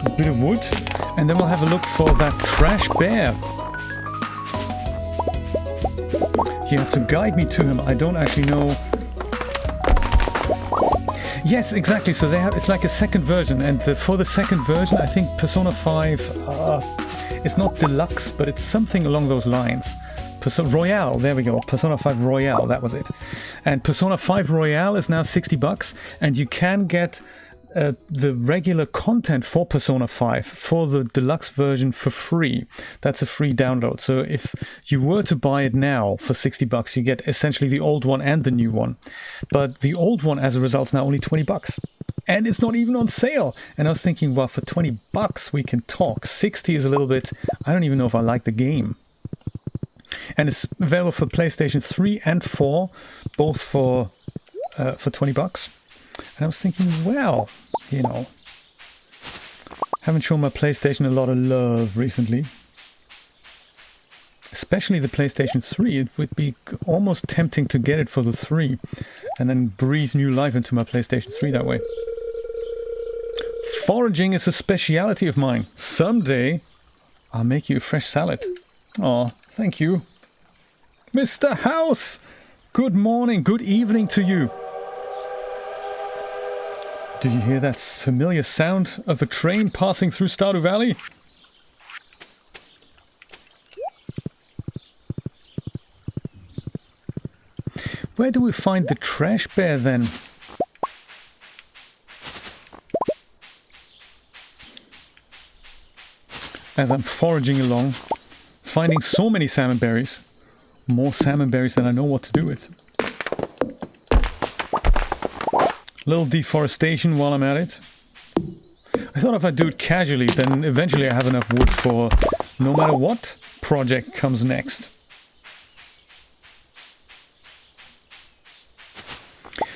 A bit of wood, and then we'll have a look for that trash bear. You have to guide me to him, I don't actually know. Yes, exactly, so they have, it's like a second version, and for the second version I think Persona 5... it's not deluxe, but it's something along those lines. Royale, there we go. Persona 5 Royale, that was it. And Persona 5 Royale is now $60, and you can get the regular content for Persona 5 for the deluxe version for free. That's a free download. So if you were to buy it now for $60, you get essentially the old one and the new one. But the old one, as a result, is now only $20. And it's not even on sale. And I was thinking, well, for $20 we can talk. 60 is a little bit... I don't even know if I like the game. And it's available for PlayStation 3 and 4, both for $20. And I was thinking, well, you know, haven't shown my PlayStation a lot of love recently. Especially the PlayStation 3. It would be almost tempting to get it for the 3 and then breathe new life into my PlayStation 3 that way. Foraging is a speciality of mine. Someday I'll make you a fresh salad. Oh, thank you. Mr. House! Good morning, good evening to you. Do you hear that familiar sound of a train passing through Stardew Valley? Where do we find the trash bear then? As I'm foraging along, finding so many salmon berries. More salmon berries than I know what to do with. Little deforestation while I'm at it. I thought if I do it casually, then eventually I have enough wood for no matter what project comes next.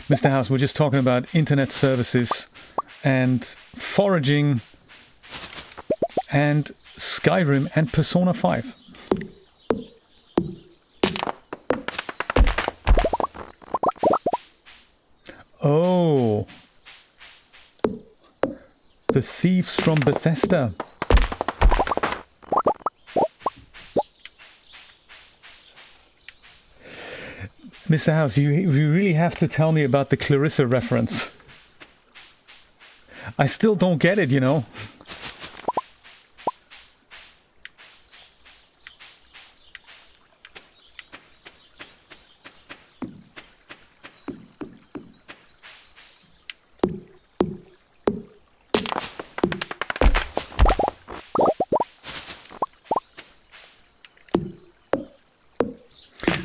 Mr. House, we're just talking about internet services and foraging and Skyrim and Persona 5. Oh, the thieves from Bethesda. Mr. House, you really have to tell me about the Clarissa reference. I still don't get it, you know.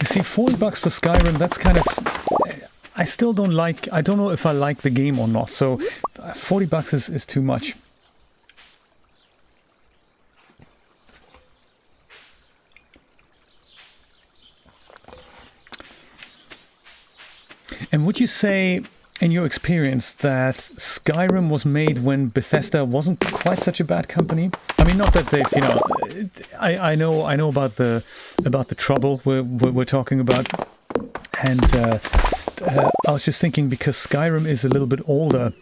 See, $40 for Skyrim, that's kind of... I still don't like... I don't know if I like the game or not, so $40 is too much. And would you say, in your experience, that Skyrim was made when Bethesda wasn't quite such a bad company? I mean, not that they've, you know, I know about the trouble we're talking about, and I was just thinking, because Skyrim is a little bit older,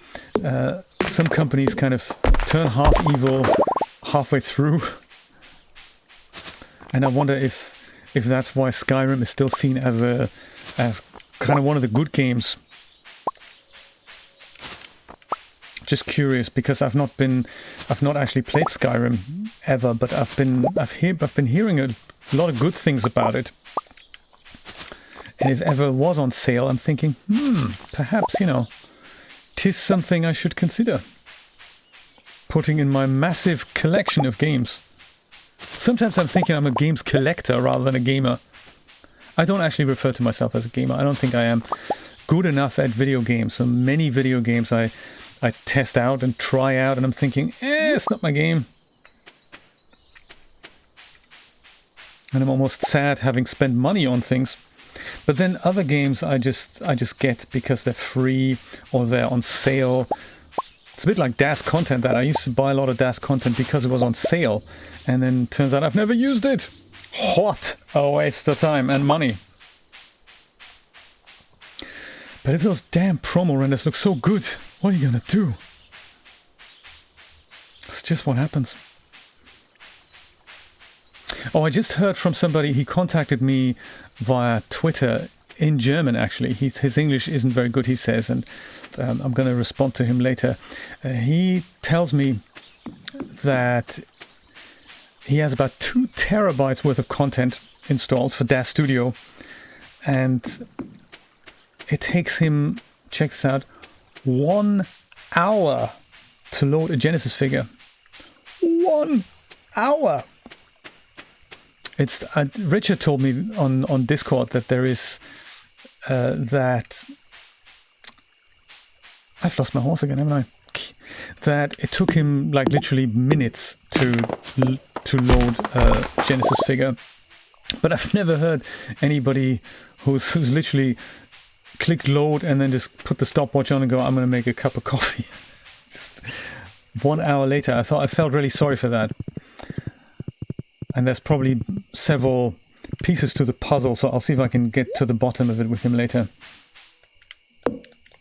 some companies kind of turn half evil halfway through, and I wonder if that's why Skyrim is still seen as kind of one of the good games. Just curious, because I've not actually played Skyrim ever, but I've been hearing a lot of good things about it. And if ever was on sale, I'm thinking, perhaps, you know, 'tis something I should consider putting in my massive collection of games. Sometimes I'm thinking I'm a games collector rather than a gamer. I don't actually refer to myself as a gamer. I don't think I am good enough at video games. So many video games I test out and try out, and I'm thinking, it's not my game. And I'm almost sad having spent money on things. But then other games I just get because they're free or they're on sale. It's a bit like DAS content that I used to buy a lot of DAS content because it was on sale. And then turns out I've never used it. What a waste of time and money. But if those damn promo renders look so good, what are you gonna do? It's just what happens. Oh, I just heard from somebody. He contacted me via Twitter in German, actually. His English isn't very good, he says, and I'm going to respond to him later. He tells me that he has about 2 terabytes worth of content installed for DAS Studio, and it takes him, check this out, 1 hour to load a Genesis figure. 1 hour! It's Richard told me on Discord that there is that I've lost my horse again, haven't I? That it took him like literally minutes to load a Genesis figure, but I've never heard anybody who's literally clicked load and then just put the stopwatch on and go, I'm going to make a cup of coffee. Just 1 hour later. I felt really sorry for that. And there's probably several pieces to the puzzle, so I'll see if I can get to the bottom of it with him later.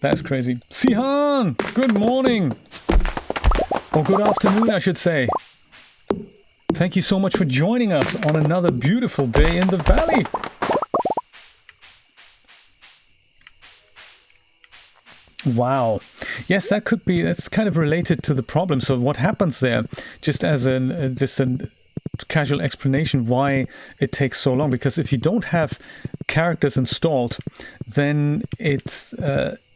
That's crazy. Sihan! Good morning! Or good afternoon, I should say. Thank you so much for joining us on another beautiful day in the valley. Wow. Yes, that's kind of related to the problem. So what happens there, just as a casual explanation why it takes so long, because if you don't have characters installed, then it's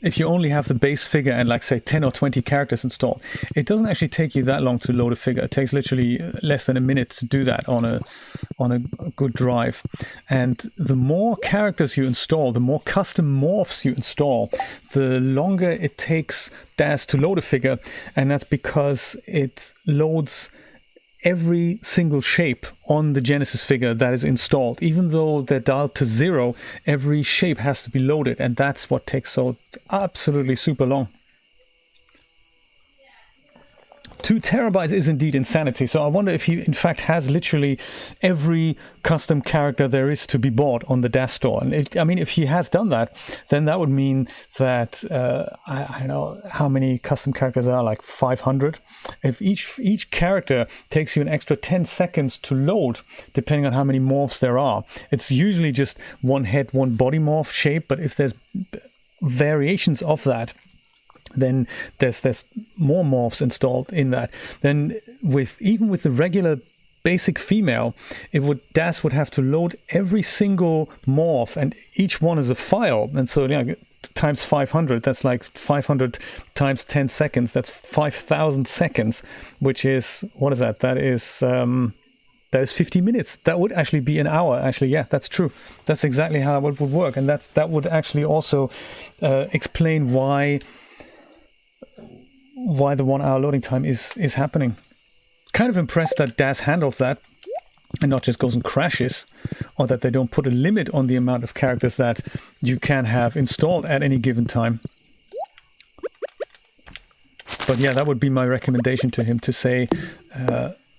if you only have the base figure and like say 10 or 20 characters installed, it doesn't actually take you that long to load a figure. It takes literally less than a minute to do that on a good drive. And the more characters you install, the more custom morphs you install, the longer it takes DAS to load a figure, and that's because it loads every single shape on the Genesis figure that is installed. Even though they're dialed to 0, every shape has to be loaded, and that's what takes so absolutely super long. 2 terabytes is indeed insanity. So I wonder if he in fact has literally every custom character there is to be bought on the DAS store. And if he has done that, then that would mean that I don't know how many custom characters there are, like 500. If each character takes you an extra 10 seconds to load, depending on how many morphs there are. It's usually just one head, one body morph shape, but if there's variations of that, then there's more morphs installed in that. Then even with the regular basic female, DAS would have to load every single morph, and each one is a file. And so times 500, that's like 500 times 10 seconds, that's 5,000 seconds, which is, what is that? That is 50 minutes. That would actually be an hour. Actually, yeah, that's true. That's exactly how it would work. And that would actually also explain why the 1 hour loading time is happening. Kind of impressed that DAS handles that and not just goes and crashes, or that they don't put a limit on the amount of characters that you can have installed at any given time. But yeah, that would be my recommendation to him, to say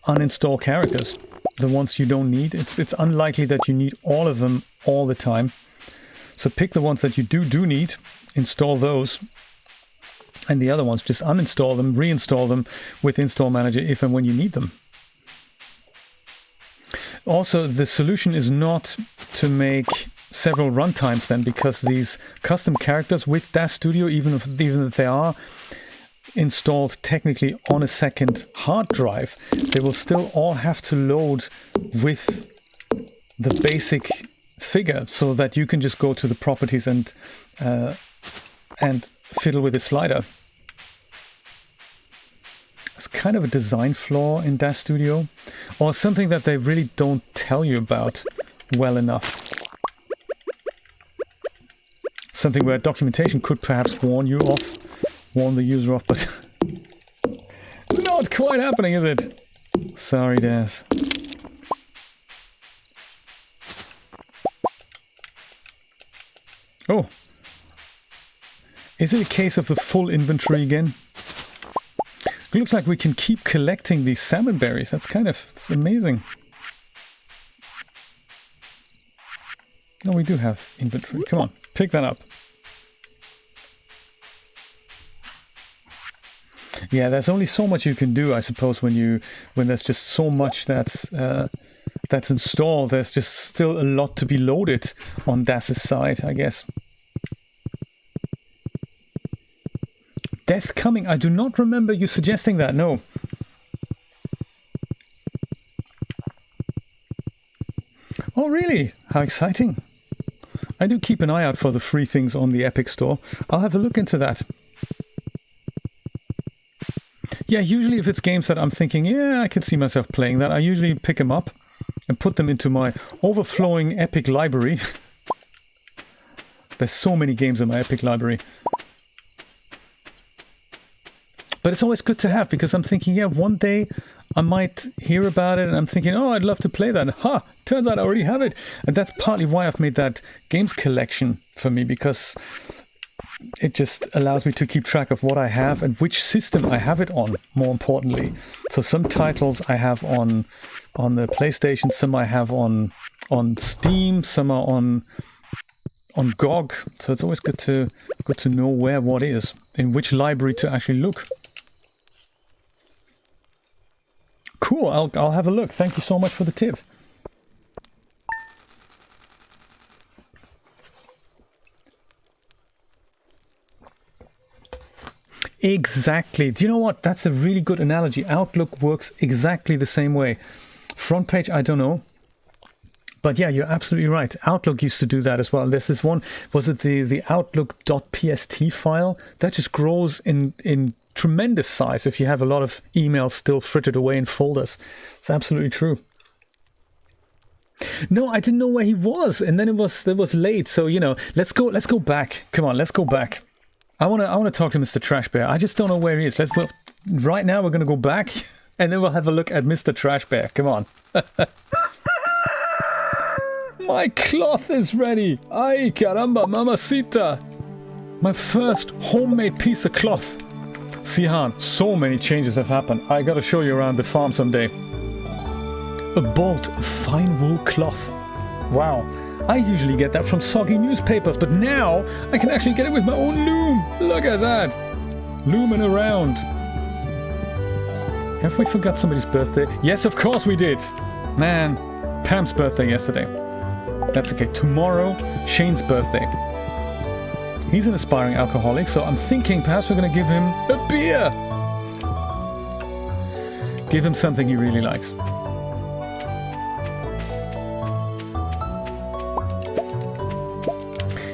uninstall characters, the ones you don't need. It's unlikely that you need all of them all the time. So pick the ones that you do need, install those, and the other ones, just uninstall them, reinstall them with Install Manager if and when you need them. Also, the solution is not to make several runtimes then, because these custom characters with DAS Studio, even if they are installed technically on a second hard drive, they will still all have to load with the basic figure, so that you can just go to the properties and fiddle with the slider. It's kind of a design flaw in DAS Studio, or something that they really don't tell you about well enough. Something where documentation could perhaps warn the user off, but not quite happening, is it? Sorry, DAS. Oh. Is it a case of the full inventory again? It looks like we can keep collecting these salmon berries. It's amazing. No, we do have inventory. Come on, pick that up. Yeah, there's only so much you can do, I suppose, when there's just so much that's installed. There's just still a lot to be loaded on DAS's side, I guess. Death Coming. I do not remember you suggesting that, no. Oh, really? How exciting. I do keep an eye out for the free things on the Epic Store. I'll have a look into that. Yeah, usually if it's games that I'm thinking, yeah, I could see myself playing that, I usually pick them up and put them into my overflowing Epic library. There's so many games in my Epic library. But it's always good to have, because I'm thinking, yeah, one day I might hear about it and I'm thinking, oh, I'd love to play that. Ha! Turns out I already have it. And that's partly why I've made that games collection for me, because it just allows me to keep track of what I have and which system I have it on, more importantly. So some titles I have on the PlayStation, some I have on Steam, some are on GOG. So it's always good to know where what is, in which library to actually look. Cool, I'll have a look. Thank you so much for the tip. Exactly. Do you know what? That's a really good analogy. Outlook works exactly the same way. Front page, I don't know. But yeah, you're absolutely right. Outlook used to do that as well. There's this one, was it the outlook.pst file? That just grows in tremendous size if you have a lot of emails still frittered away in folders. It's absolutely true. No, I didn't know where he was, and then it was late. So let's go back. Come on, let's go back. I want to talk to Mr. Trash Bear. I just don't know where he is. Right now we're gonna go back. And then we'll have a look at Mr. Trash Bear. Come on. My cloth is ready. Ay, caramba, mamacita. My first homemade piece of cloth. Sihan, so many changes have happened. I gotta show you around the farm someday. A bolt of fine wool cloth. Wow. I usually get that from soggy newspapers, but now I can actually get it with my own loom. Look at that. Looming around. Have we forgot somebody's birthday? Yes, of course we did. Man, Pam's birthday yesterday. That's okay. Tomorrow, Shane's birthday. He's an aspiring alcoholic, so I'm thinking perhaps we're going to give him a beer. Give him something he really likes.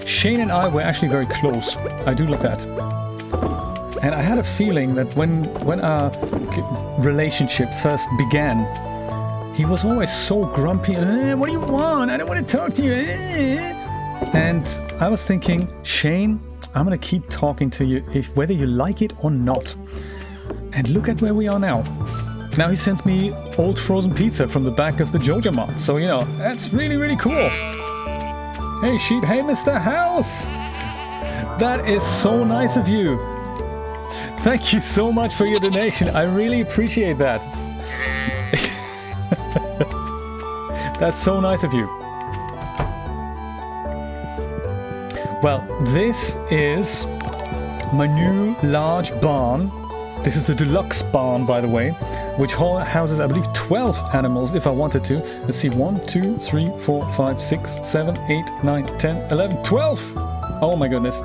Shane and I were actually very close. I do like that. And I had a feeling that when our relationship first began, he was always so grumpy. What do you want? I don't want to talk to you. And I was thinking, Shane, I'm going to keep talking to you whether you like it or not. And look at where we are now. Now he sends me old frozen pizza from the back of the Joja Mart. So, you know, that's really, really cool. Hey, sheep. Hey, Mr. House. That is so nice of you. Thank you so much for your donation. I really appreciate that. That's so nice of you. Well, this is my new large barn. This is the deluxe barn, by the way, which houses, I believe, 12 animals if I wanted to. Let's see, 1, 2, 3, 4, 5, 6, 7, 8, 9, 10, 11, 12! Oh my goodness.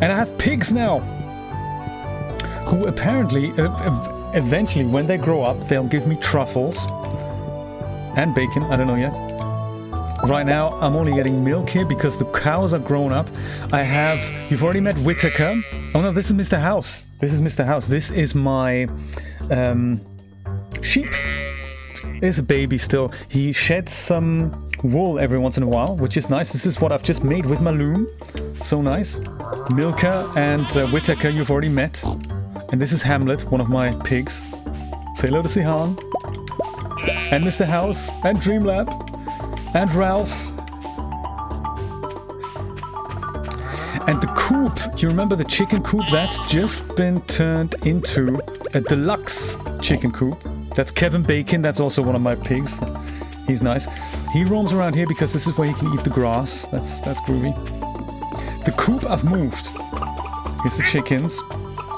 And I have pigs now, who apparently, eventually, when they grow up, they'll give me truffles and bacon. I don't know yet. Right now, I'm only getting milk here because the cows are grown up. I have... You've already met Whittaker. Oh no, this is Mr. House. This is Mr. House. This is my sheep. It's a baby still. He sheds some wool every once in a while, which is nice. This is what I've just made with my loom. So nice. Milka and Whittaker you've already met. And this is Hamlet, one of my pigs. Say hello to Sihan. And Mr. House. And Dreamlab. And Ralph. And the coop, you remember the chicken coop? That's just been turned into a deluxe chicken coop. That's Kevin Bacon, that's also one of my pigs. He's nice. He roams around here because this is where he can eat the grass. That's groovy. The coop I've moved. Here's the chickens.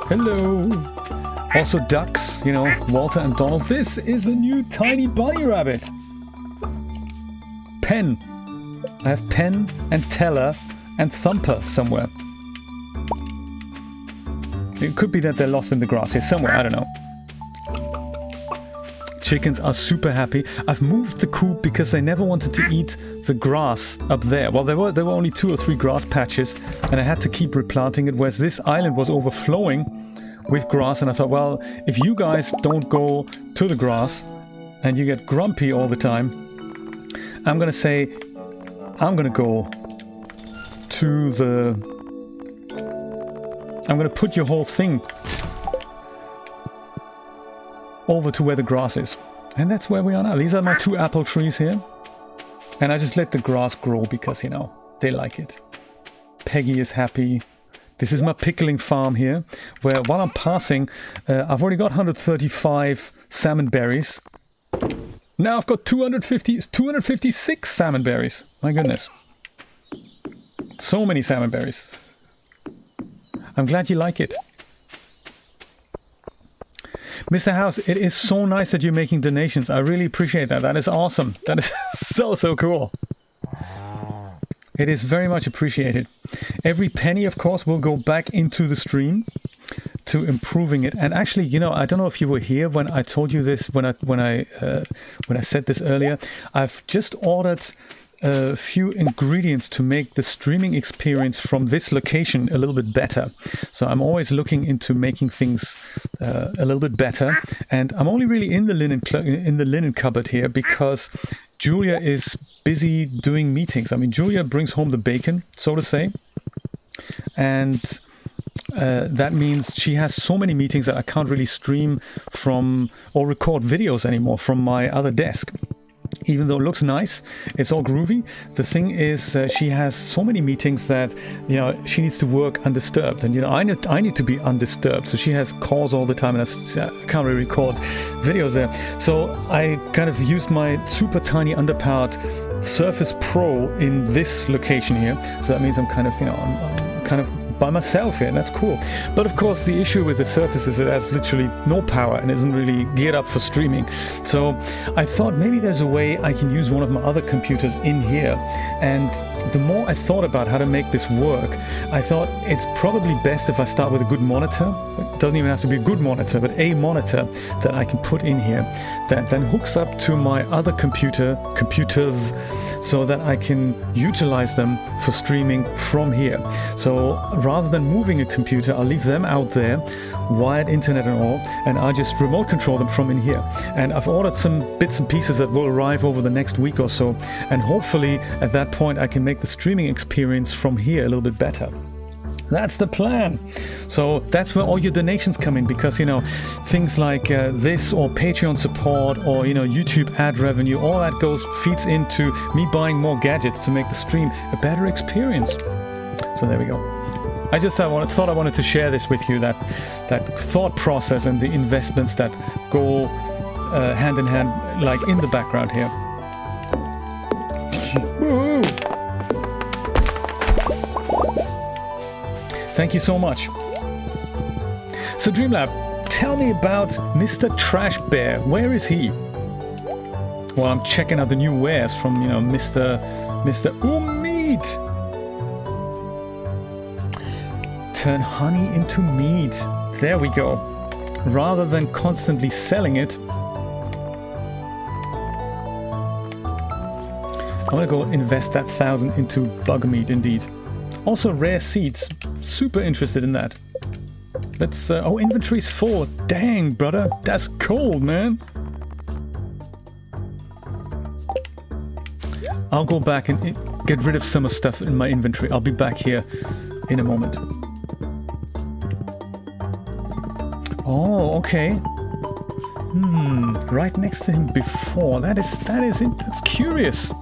Hello. Also ducks, you know, Walter and Donald. This is a new tiny bunny rabbit. Pen. I have Pen and Teller and Thumper somewhere. It could be that they're lost in the grass here somewhere, I don't know. Chickens are super happy. I've moved the coop because they never wanted to eat the grass up there. Well, there were only 2 or 3 grass patches and I had to keep replanting it, whereas this island was overflowing with grass, and I thought, well, if you guys don't go to the grass and you get grumpy all the time, I'm gonna say I'm gonna go to the... I'm gonna put your whole thing over to where the grass is. And that's where we are now. These are my 2 apple trees here. And I just let the grass grow because, you know, they like it. Peggy is happy. This is my pickling farm here, where while I'm passing, I've already got 135 salmon berries. Now I've got 256 salmon berries. My goodness. So many salmon berries. I'm glad you like it. Mr. House, it is so nice that you're making donations. I really appreciate that. That is awesome. That is so cool. It is very much appreciated. Every penny, of course, will go back into the stream to improving it. And actually, you know, I don't know if you were here when I told you this, when I said this earlier. I've just ordered a few ingredients to make the streaming experience from this location a little bit better. So I'm always looking into making things a little bit better. And I'm only really in the linen cupboard here because Julia is busy doing meetings. I mean, Julia brings home the bacon, so to say. And that means she has so many meetings that I can't really stream from or record videos anymore from my other desk. Even though it looks nice, it's all groovy. The thing is, she has so many meetings that, you know, she needs to work undisturbed. And, you know, I need to be undisturbed. So she has calls all the time, and I can't really record videos there. So I kind of used my super tiny underpowered Surface Pro in this location here. So that means I'm kind of, you know, I'm kind of by myself here, and that's cool. But of course the issue with the Surface is it has literally no power and isn't really geared up for streaming. So I thought maybe there's a way I can use one of my other computers in here. And the more I thought about how to make this work, I thought it's probably best if I start with a good monitor. It doesn't even have to be a good monitor, but a monitor that I can put in here that then hooks up to my other computers so that I can utilize them for streaming from here. So rather than moving a computer, I'll leave them out there, wired internet and all, and I'll just remote control them from in here. And I've ordered some bits and pieces that will arrive over the next week or so, and hopefully at that point I can make the streaming experience from here a little bit better. That's the plan. So that's where all your donations come in, because, you know, things like this or Patreon support or, you know, YouTube ad revenue, all that feeds into me buying more gadgets to make the stream a better experience. So there we go. I just thought I wanted to share this with you, that thought process and the investments that go hand in hand, like in the background here. Woo! Thank you so much. So Dreamlab, tell me about Mr. Trash Bear. Where is he? Well, I'm checking out the new wares from, you know, Mr. Meat. Turn honey into meat. There we go. Rather than constantly selling it, I'm gonna go invest that 1,000 into bug meat indeed. Also rare seeds. Super interested in that. Let's oh, inventory's full. Dang, brother, that's cold, man. I'll go back and get rid of some of stuff in my inventory. I'll be back here in a moment. Oh, okay. Right next to him before. That's curious.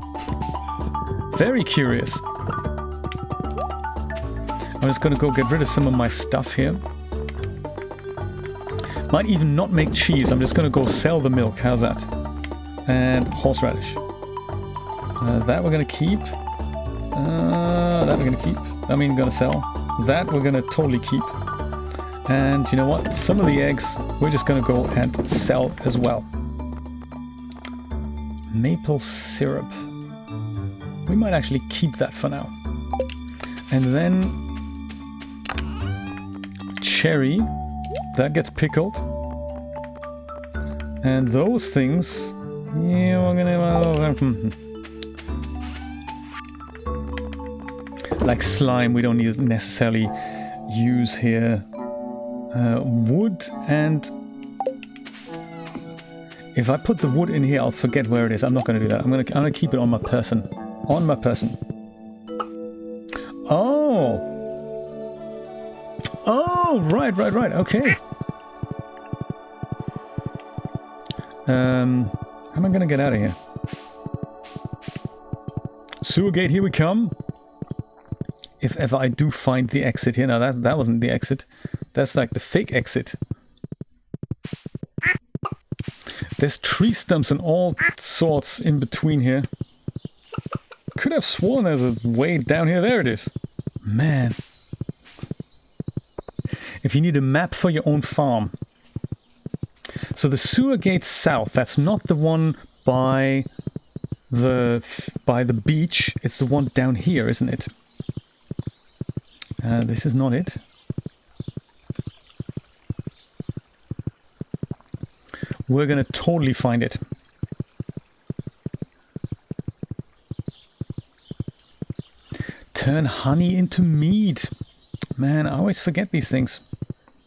Very curious. I'm just gonna go get rid of some of my stuff here. Might even not make cheese. I'm just gonna go sell the milk. How's that? And horseradish. That we're gonna keep. That we're gonna keep. I mean, gonna sell. That we're gonna totally keep. And you know what? Some of the eggs we're just gonna go and sell as well. Maple syrup. We might actually keep that for now. And then cherry, that gets pickled. And those things, yeah, we're gonna like slime, we don't necessarily use here. Wood, and if I put the wood in here, I'll forget where it is. I'm not going to do that. I'm gonna keep it on my person. On my person. Oh, right. Okay. How am I going to get out of here? Sewer gate, here we come. If ever I do find the exit here. Now that wasn't the exit. That's like the fake exit. There's tree stumps and all sorts in between here. Could have sworn there's a way down here. There it is. Man. If you need a map for your own farm. So the sewer gate south, that's not the one by the beach. It's the one down here, isn't it? This is not it. We're gonna totally find it. Turn honey into mead. Man, I always forget these things.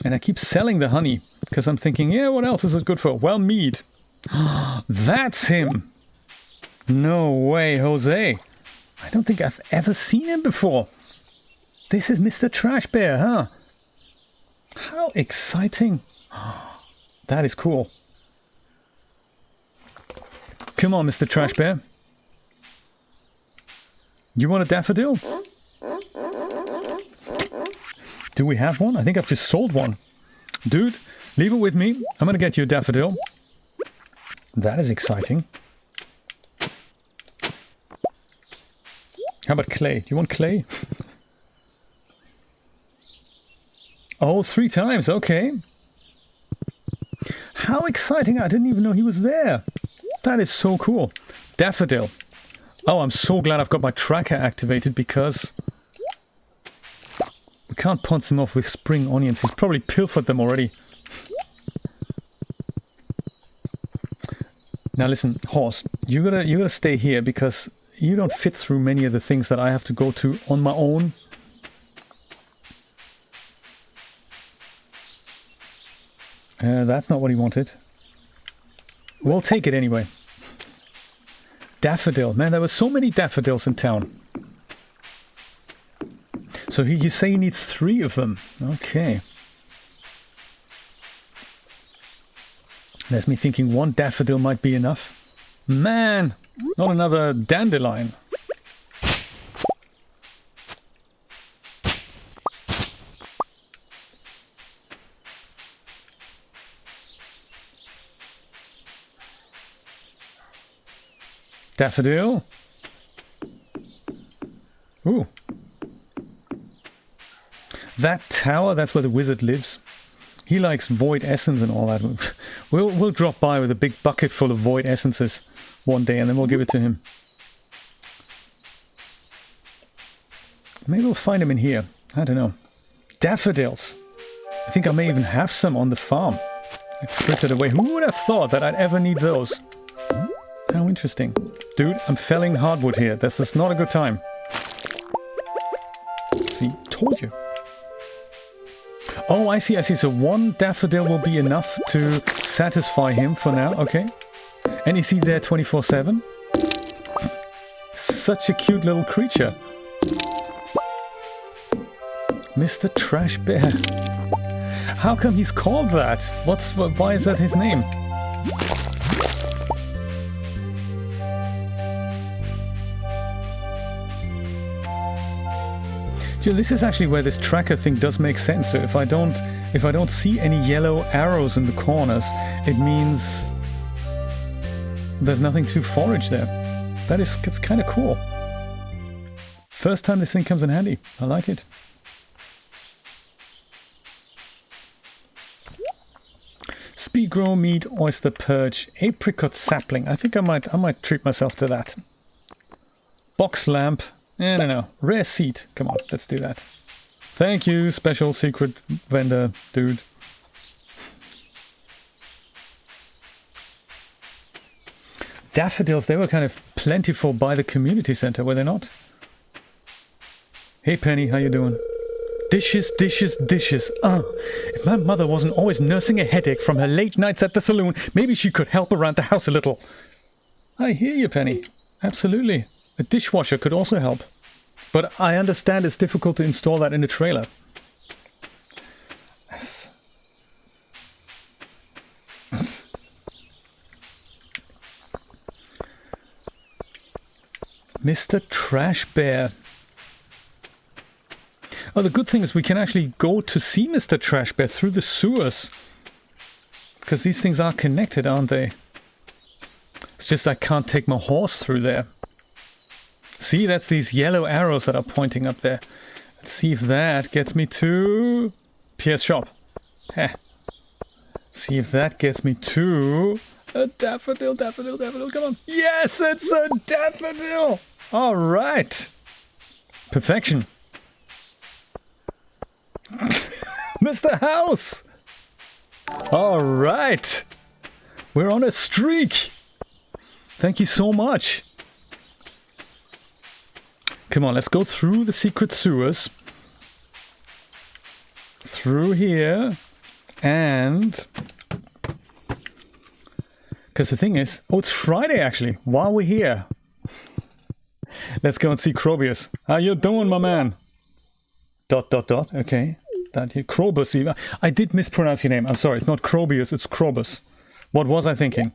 And I keep selling the honey because I'm thinking, yeah, what else is it good for? Well, mead. That's him. No way, Jose. I don't think I've ever seen him before. This is Mr. Trash Bear, huh? How exciting. That is cool. Come on, Mr. Trash Bear. You want a daffodil? Do we have one? I think I've just sold one. Dude, leave it with me. I'm gonna get you a daffodil. That is exciting. How about clay? Do you want clay? Oh, 3 times. Okay. How exciting. I didn't even know he was there. That is so cool. Daffodil. Oh, I'm so glad I've got my tracker activated because we can't punch him off with spring onions. He's probably pilfered them already. Now listen, horse, you gotta stay here because you don't fit through many of the things that I have to go to on my own. That's not what he wanted. We'll take it anyway. Daffodil. Man, there were so many daffodils in town. So you say he needs 3 of them. Okay. There's me thinking 1 daffodil might be enough. Man, not another dandelion. Daffodil. Ooh. That tower, that's where the wizard lives. He likes void essence and all that. We'll drop by with a big bucket full of void essences one day and then we'll give it to him. Maybe we'll find him in here. I don't know. Daffodils. I think I may even have some on the farm. I frittered away. Who would have thought that I'd ever need those? How interesting. Dude, I'm felling hardwood here. This is not a good time. See, told you. Oh, I see, I see. So 1 daffodil will be enough to satisfy him for now. Okay. And is he there 24/7? Such a cute little creature. Mr. Trash Bear. How come he's called that? Why is that his name? This is actually where this tracker thing does make sense. So if I don't see any yellow arrows in the corners, it means there's nothing to forage there. It's kind of cool. First time this thing comes in handy. I like it. Speed grow meat, oyster perch, apricot sapling. I think I might treat myself to that. Box lamp. I don't know. Rare seed. Come on, let's do that. Thank you, special secret vendor, dude. Daffodils, they were kind of plentiful by the community center, were they not? Hey Penny, how you doing? Dishes, dishes, dishes. If my mother wasn't always nursing a headache from her late nights at the saloon, maybe she could help around the house a little. I hear you, Penny. Absolutely. A dishwasher could also help. But I understand it's difficult to install that in a trailer. Yes. Mr. Trash Bear. Oh, the good thing is we can actually go to see Mr. Trash Bear through the sewers. Because these things are connected, aren't they? It's just I can't take my horse through there. See, that's these yellow arrows that are pointing up there. Let's see if that gets me to Pierre's shop. Heh. See if that gets me to a daffodil, daffodil, daffodil. Come on. Yes, it's a daffodil. All right. Perfection. Mr. House. All right. We're on a streak. Thank you so much. Come on, let's go through the secret sewers. Through here. And... because the thing is... oh, it's Friday actually, while we're here. Let's go and see Crobius. How you doing, my man? ... Okay. that here. Krobus. I did mispronounce your name. I'm sorry. It's not Crobius, it's Krobus. What was I thinking?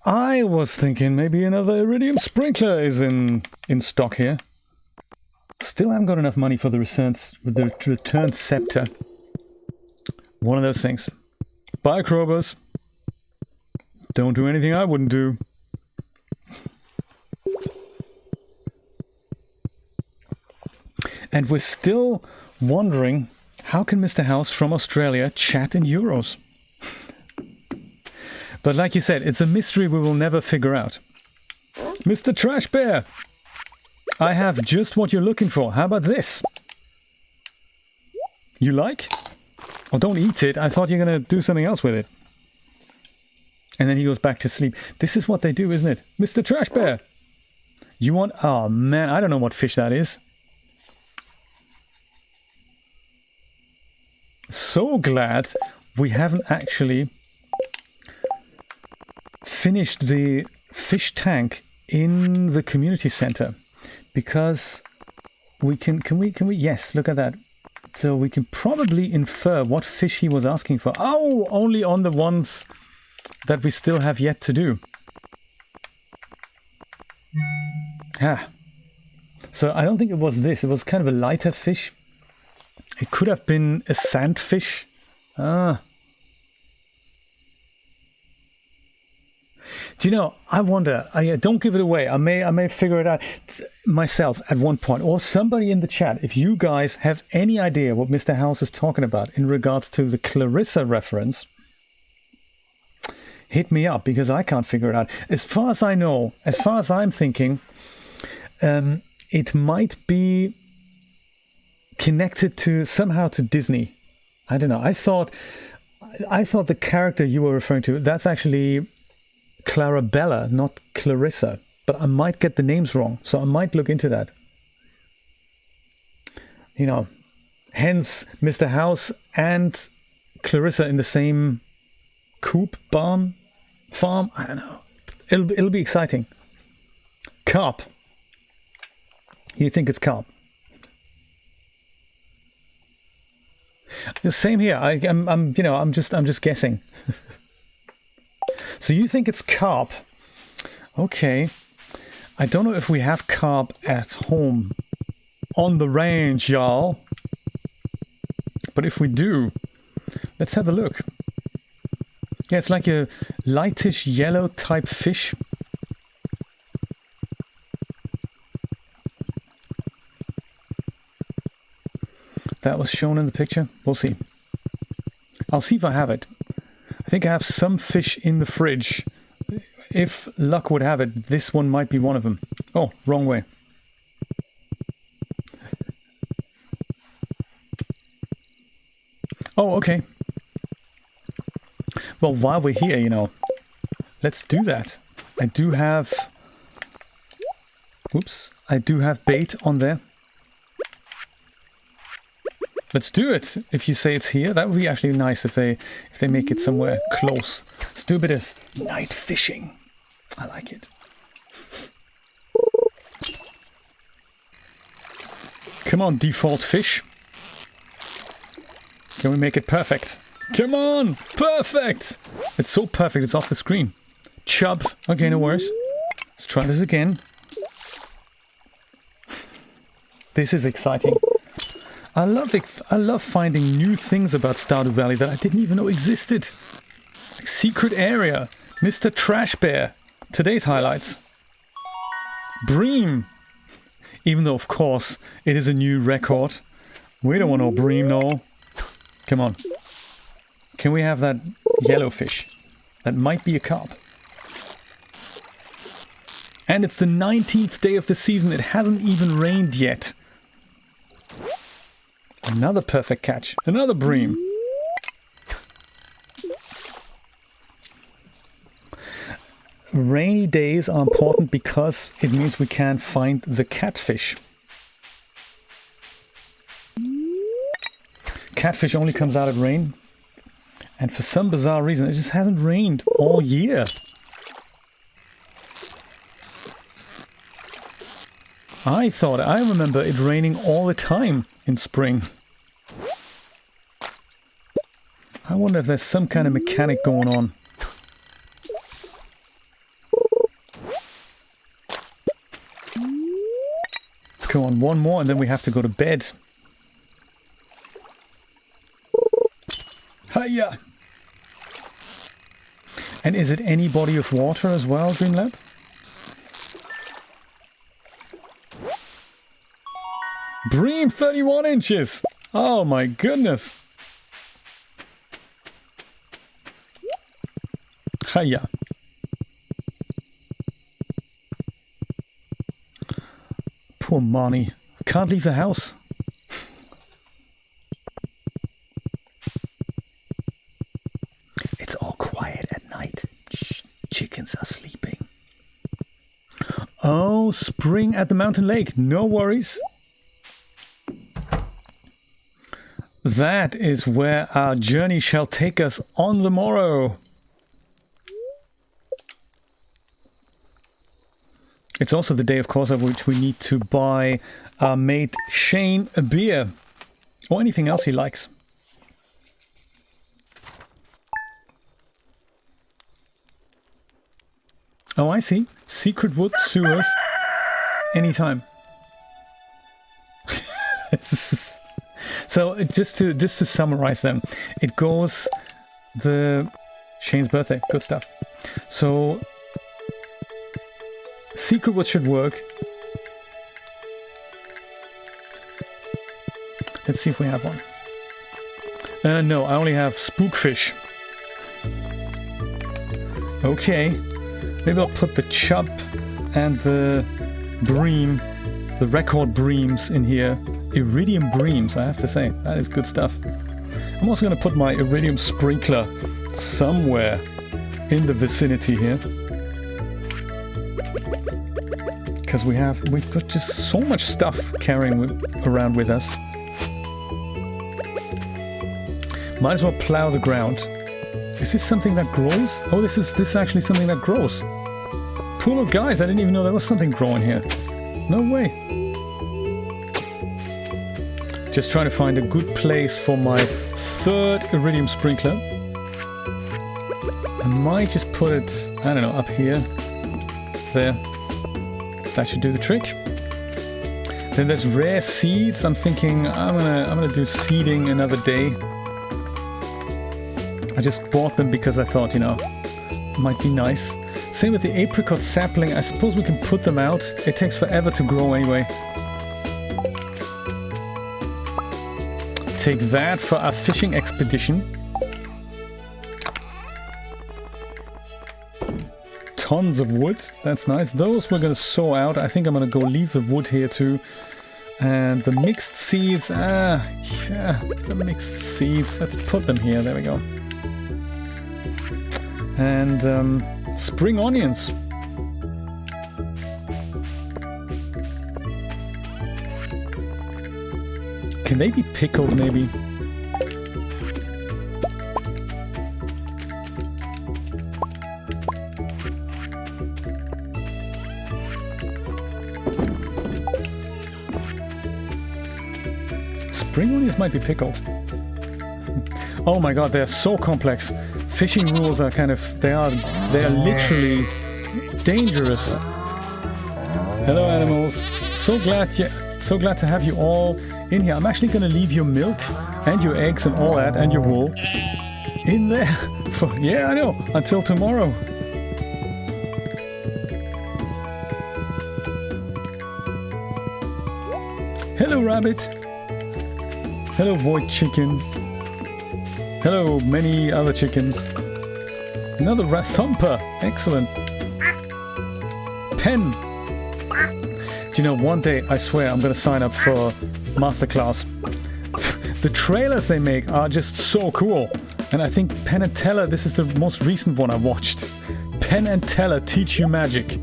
I was thinking maybe another iridium sprinkler is in stock here. Still haven't got enough money for the returned scepter. One of those things. Bye, Krobus. Don't do anything I wouldn't do. And we're still wondering, how can Mr. House from Australia chat in euros? But like you said, it's a mystery we will never figure out. Mr. Trash Bear, I have just what you're looking for. How about this? You like? Oh, don't eat it. I thought you were going to do something else with it. And then he goes back to sleep. This is what they do, isn't it? Mr. Trash Bear, you want... Oh, man, I don't know what fish that is. So glad we haven't actually finished the fish tank in the community center, because we can we yes, look at that. So we can probably infer what fish he was asking for. Oh, only on the ones that we still have yet to do. So I don't think it was this. It was kind of a lighter fish. It could have been a sandfish. Do you know, I wonder, don't give it away. I may figure it out myself at one point, or somebody in the chat, if you guys have any idea what Mr. House is talking about in regards to the Clarissa reference, hit me up, because I can't figure it out. As far as I know, as far as I'm thinking, it might be connected to somehow to Disney. I don't know. I thought the character you were referring to, that's actually Clarabella, not Clarissa, but I might get the names wrong, so I might look into that. You know, hence Mr. House and Clarissa in the same coop, barn, farm. I don't know. It'll be exciting. Carp. You think it's carp? The same here. I'm just guessing. So you think it's carp? Okay. I don't know if we have carp at home on the range, y'all. But if we do, let's have a look. Yeah, it's like a lightish yellow type fish. That was shown in the picture. We'll see. I'll see if I have it. I think I have some fish in the fridge. If luck would have it, this one might be one of them. Oh, wrong way. Oh, okay. Well, while we're here, you know, let's do that. I do have... Oops. I do have bait on there. Let's do it. If you say it's here, that would be actually nice if they make it somewhere close. Let's do a bit of night fishing. I like it. Come on, default fish. Can we make it perfect? Come on! Perfect! It's so perfect, it's off the screen. Chub. Okay, no worries. Let's try this again. This is exciting. I love finding new things about Stardew Valley that I didn't even know existed. Like secret area, Mr. Trash Bear. Today's highlights. Bream. Even though, of course, it is a new record. We don't want no bream, no. Come on. Can we have that yellowfish? That might be a carp. And it's the 19th day of the season. It hasn't even rained yet. Another perfect catch. Another bream. Rainy days are important because it means we can find the catfish. Catfish only comes out at rain. And for some bizarre reason, it just hasn't rained all year. I remember it raining all the time in spring. I wonder if there's some kind of mechanic going on. Come on, one more and then we have to go to bed. Hiya! And is it any body of water as well, Dreamlab? Bream 31 inches! Oh my goodness! Hiya! Poor Marnie. Can't leave the house. It's all quiet at night. Shh, chickens are sleeping. Oh, spring at the mountain lake. No worries. That is where our journey shall take us on the morrow. It's also the day, of course, of which we need to buy our mate Shane a beer. Or anything else he likes. Oh, I see. Secret wood sewers. Anytime. So just to summarize them, it goes the Shane's birthday. Good stuff. So secret wood should work. Let's see if we have one. No, I only have spookfish. Okay. Maybe I'll put the chub and the bream, the record breams in here. Iridium breams, I have to say. That is good stuff. I'm also going to put my iridium sprinkler somewhere in the vicinity here. Because we've got just so much stuff carrying around with us. Might as well plow the ground. Is this something that grows? Oh, this is actually something that grows. Poor little guys, I didn't even know there was something growing here. No way. Just trying to find a good place for my third iridium sprinkler. I might just put it, I don't know, up here. There. That should do the trick. Then there's rare seeds. I'm thinking I'm gonna do seeding another day. I just bought them because I thought, you know, might be nice. Same with the apricot sapling. I suppose we can put them out. It takes forever to grow anyway. Take that for our fishing expedition. Tons of wood. That's nice. Those we're going to saw out. I think I'm going to go leave the wood here too. And the mixed seeds. Yeah, the mixed seeds. Let's put them here. There we go. And spring onions. Can they be pickled maybe? Spring onions might be pickled. Oh my god, they're so complex. Fishing rules are kind of, they are literally dangerous. Hello animals. So glad to have you all in here. I'm actually going to leave your milk and your eggs and all that and your wool in there for, yeah, I know, until tomorrow. Hello rabbit. Hello void chicken. Hello, many other chickens. Another rat thumper. Excellent. Pen. Do you know, one day, I swear, I'm going to sign up for Masterclass. The trailers they make are just so cool. And I think Penn and Teller, this is the most recent one I watched. Penn and Teller Teach You Magic.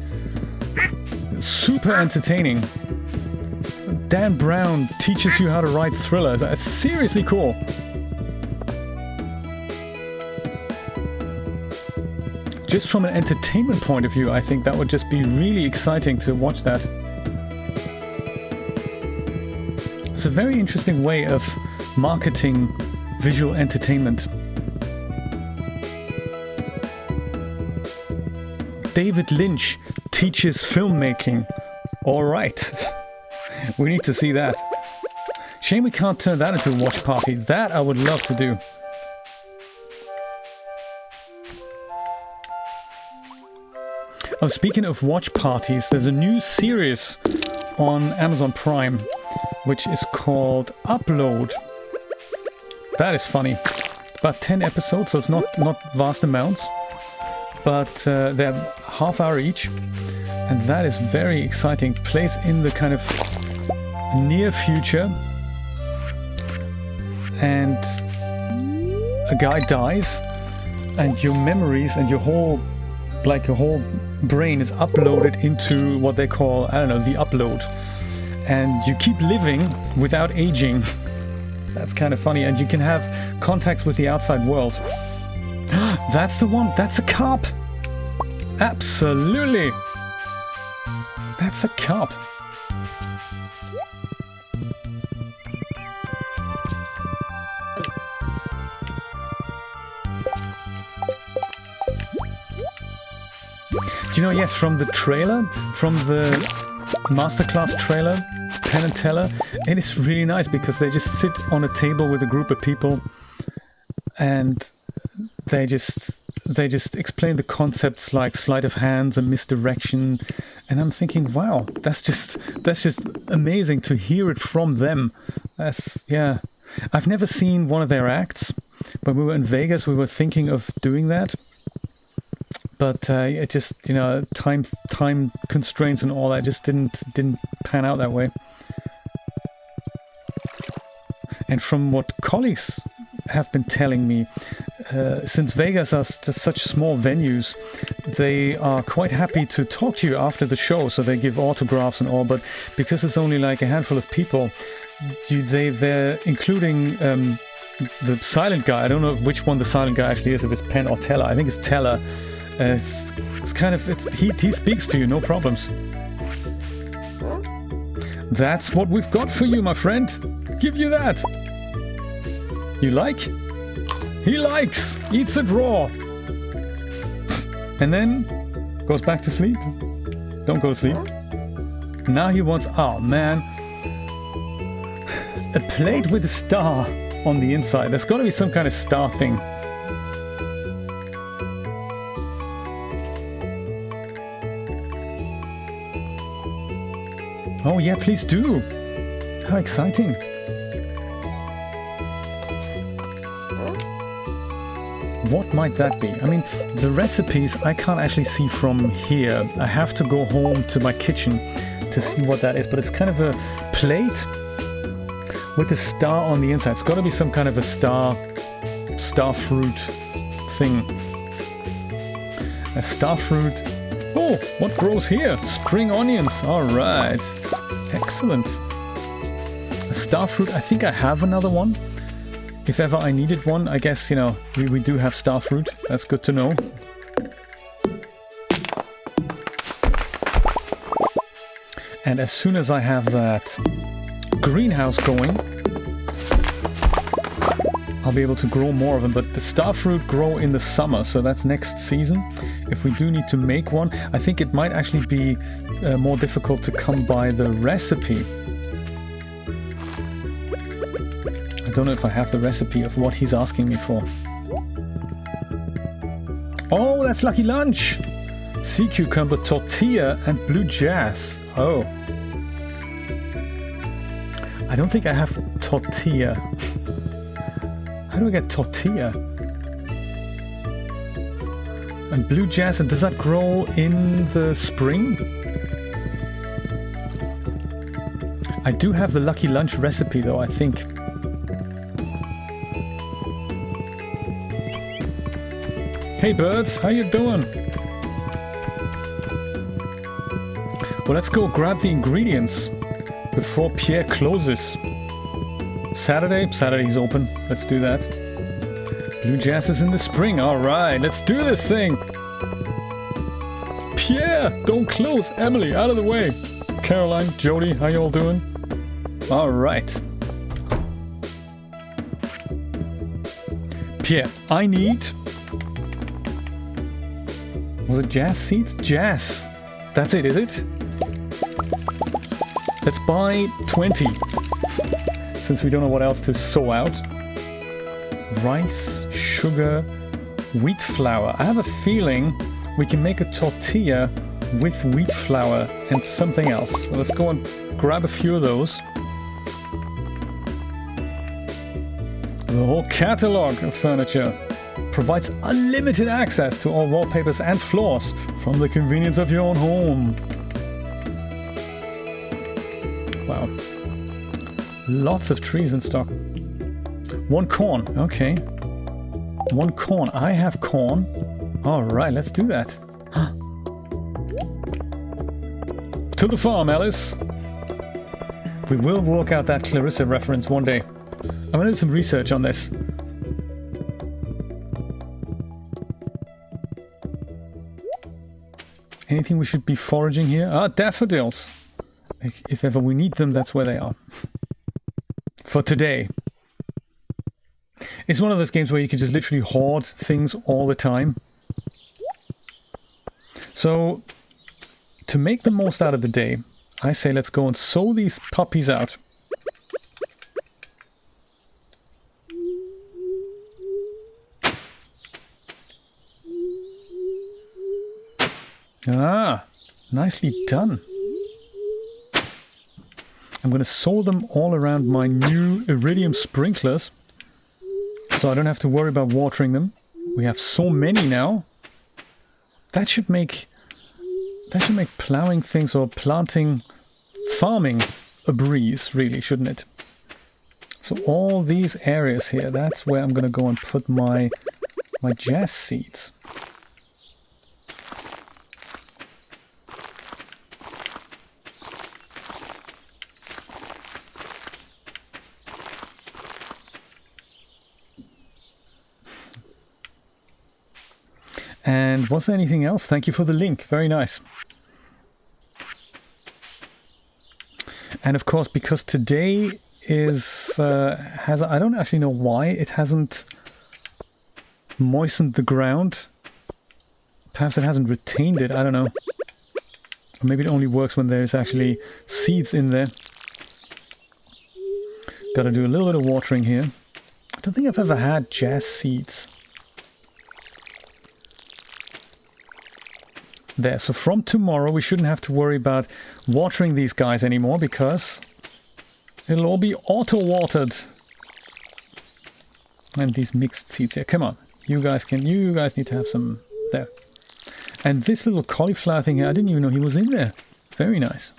Super entertaining. Dan Brown teaches you how to write thrillers. It's seriously cool. Just from an entertainment point of view, I think that would just be really exciting to watch that. It's a very interesting way of marketing visual entertainment. David Lynch teaches filmmaking. All right. We need to see that. Shame we can't turn that into a watch party. That I would love to do. Oh, speaking of watch parties, there's a new series on Amazon Prime, which is called Upload. That is funny. About 10 episodes, so it's not vast amounts, but they're half-hour each, and that is very exciting. Plays in the kind of near future, and a guy dies, and your memories and your whole brain is uploaded into what they call, I don't know, the upload, and you keep living without aging. That's kind of funny, and you can have contacts with the outside world. That's the one. That's a carp. Absolutely. That's a carp. Do you know, yes, from the trailer, from the masterclass trailer, Penn and Teller, it is really nice because they just sit on a table with a group of people and they just explain the concepts like sleight of hands and misdirection, and I'm thinking, wow, that's just amazing to hear it from them. Yeah. I've never seen one of their acts. When we were in Vegas, we were thinking of doing that. But it just, you know, time constraints and all that just didn't pan out that way. And from what colleagues have been telling me, since Vegas are such small venues, they are quite happy to talk to you after the show, so they give autographs and all, but because it's only like a handful of people, they're including the silent guy. I don't know which one the silent guy actually is, if it's Penn or Teller. I think it's Teller. It's kind of, he speaks to you, no problems. That's what we've got for you, my friend. Give you that. You like? He likes. Eats it raw. And then goes back to sleep. Don't go to sleep. Now he wants, oh man, a plate with a star on the inside. There's got to be some kind of star thing. Oh yeah, please do. How exciting. What might that be? I mean, the recipes I can't actually see from here. I have to go home to my kitchen to see what that is, but it's kind of a plate with a star on the inside. It's got to be some kind of a star fruit thing. A star fruit. Oh, what grows here? Spring onions. All right. Excellent. A star fruit. I think I have another one. If ever I needed one, I guess, you know, we do have star fruit. That's good to know. And as soon as I have that greenhouse going, I'll be able to grow more of them. But the star fruit grow in the summer, so that's next season. If we do need to make one, I think it might actually be more difficult to come by the recipe. I don't know if I have the recipe of what he's asking me for. Oh, that's Lucky Lunch! Sea cucumber, tortilla, and blue jazz. Oh. I don't think I have tortilla. How do I get tortilla? And blue jazz, and does that grow in the spring? I do have the Lucky Lunch recipe though, I think. Hey birds, how you doing? Well, let's go grab the ingredients before Pierre closes. Saturday's open. Let's do that. Blue jazz is in the spring. All right, let's do this thing. Pierre, don't close. Emily, out of the way. Caroline, Jody, how you all doing? All right. Pierre, I need Was it jazz seeds? Jazz. That's it, is it? Let's buy 20. Since we don't know what else to sow out. Rice, sugar, wheat flour. I have a feeling we can make a tortilla with wheat flour and something else. So let's go and grab a few of those. The whole catalog of furniture provides unlimited access to all wallpapers and floors from the convenience of your own home. Wow. Lots of trees in stock. 1 corn, okay. 1 corn. I have corn. Alright, let's do that. To the farm, Alice. We will work out that Clarissa reference one day. I'm gonna do some research on this. Anything we should be foraging here? Ah, daffodils. If ever we need them, that's where they are. For today. It's one of those games where you can just literally hoard things all the time. So, to make the most out of the day, I say let's go and sow these puppies out. Ah, nicely done. I'm going to sow them all around my new iridium sprinklers, so I don't have to worry about watering them. We have so many now. That should make plowing things or planting, farming a breeze, really, shouldn't it? So all these areas here, that's where I'm going to go and put my jazz seeds. And was there anything else? Thank you for the link. Very nice. And of course, because today is I don't actually know why it hasn't moistened the ground. Perhaps it hasn't retained it. I don't know. Or maybe it only works when there's actually seeds in there. Got to do a little bit of watering here. I don't think I've ever had jazz seeds. There, so from tomorrow we shouldn't have to worry about watering these guys anymore because it'll all be auto-watered. And these mixed seeds here, come on, you guys need to have some there. And this little cauliflower thing here, I didn't even know he was in there. Very nice.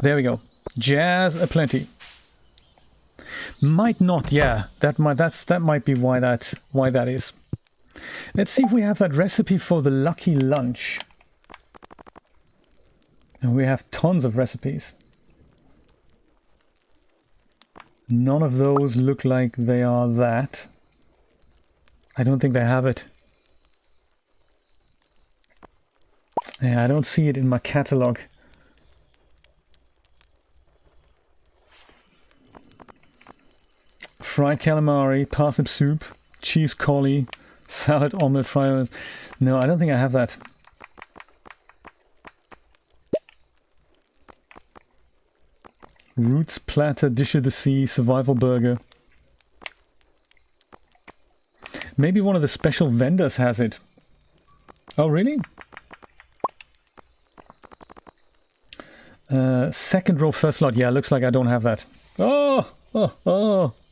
There we go. Jazz aplenty. Might not, yeah. That might be why that is. Let's see if we have that recipe for the lucky lunch. And we have tons of recipes. None of those look like they are that. I don't think they have it. Yeah, I don't see it in my catalog. Fried calamari, parsnip soup, cheese collie, salad, omelette, fried... No, I don't think I have that. Roots platter, dish of the sea, survival burger. Maybe one of the special vendors has it. Oh, really? Second row, first slot. Yeah, looks like I don't have that. Oh,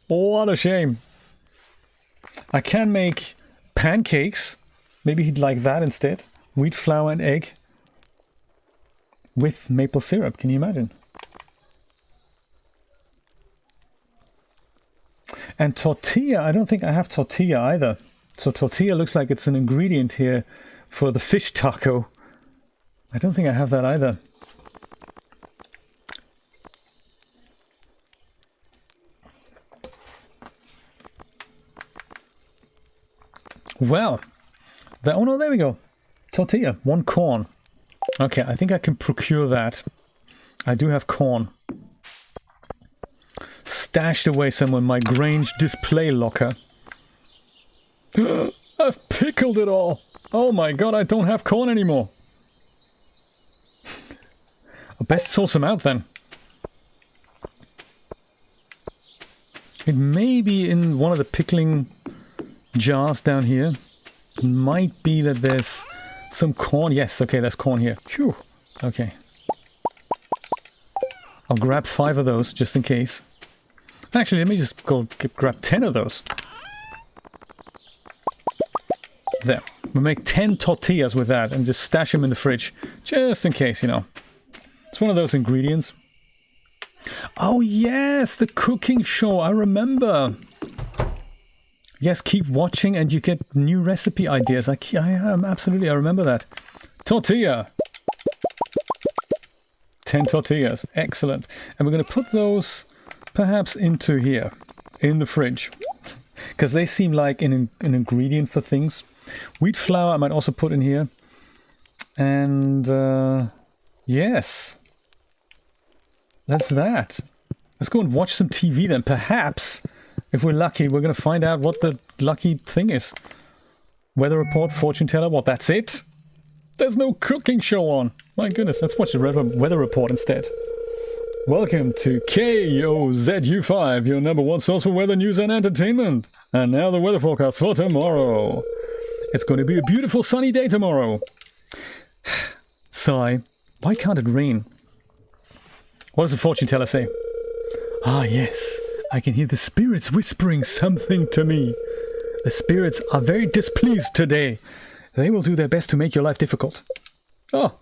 what a shame. I can make pancakes. Maybe he'd like that instead. Wheat flour and egg. With maple syrup. Can you imagine? And tortilla, I don't think I have tortilla either. So tortilla looks like it's an ingredient here for the fish taco. I don't think I have that either. Well, oh no, there we go. Tortilla, 1 corn. Okay, I think I can procure that. I do have corn. Stashed away somewhere in my Grange display locker. I've pickled it all. Oh my god, I don't have corn anymore. I best sort some out then. It may be in one of the pickling jars down here. It might be that there's some corn. Yes, okay, there's corn here. Phew. Okay. I'll grab 5 of those just in case. Actually, let me just go grab 10 of those. There. We'll make 10 tortillas with that and just stash them in the fridge. Just in case, you know. It's one of those ingredients. Oh yes, the cooking show, I remember. Yes, keep watching and you get new recipe ideas. Absolutely, I remember that. Tortilla. 10 tortillas, excellent. And we're going to put those perhaps into here, in the fridge. Because they seem like an ingredient for things. Wheat flour I might also put in here. And yes. That's that. Let's go and watch some TV then. Perhaps, if we're lucky, we're going to find out what the lucky thing is. Weather report, fortune teller, what, that's it? There's no cooking show on. My goodness, let's watch the weather report instead. Welcome to KOZU5, your #1 source for weather news and entertainment. And now the weather forecast for tomorrow. It's going to be a beautiful sunny day tomorrow. Sigh. Why can't it rain? What does the fortune teller say? Ah, yes. I can hear the spirits whispering something to me. The spirits are very displeased today. They will do their best to make your life difficult. Oh.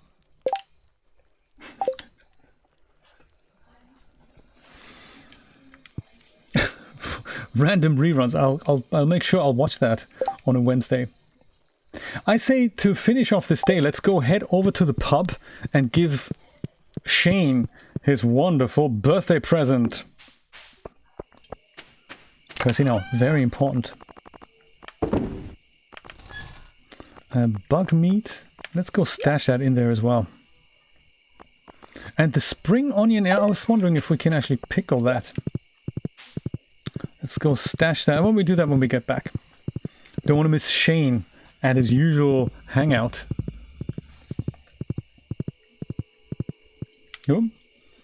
Random reruns. I'll make sure I'll watch that on a Wednesday. I say to finish off this day, let's go head over to the pub and give Shane his wonderful birthday present. Because, you know, very important. Bug meat. Let's go stash that in there as well. And the spring onion, I was wondering if we can actually pickle that. Let's go stash that. Why don't we do that when we get back? Don't want to miss Shane at his usual hangout. Oh,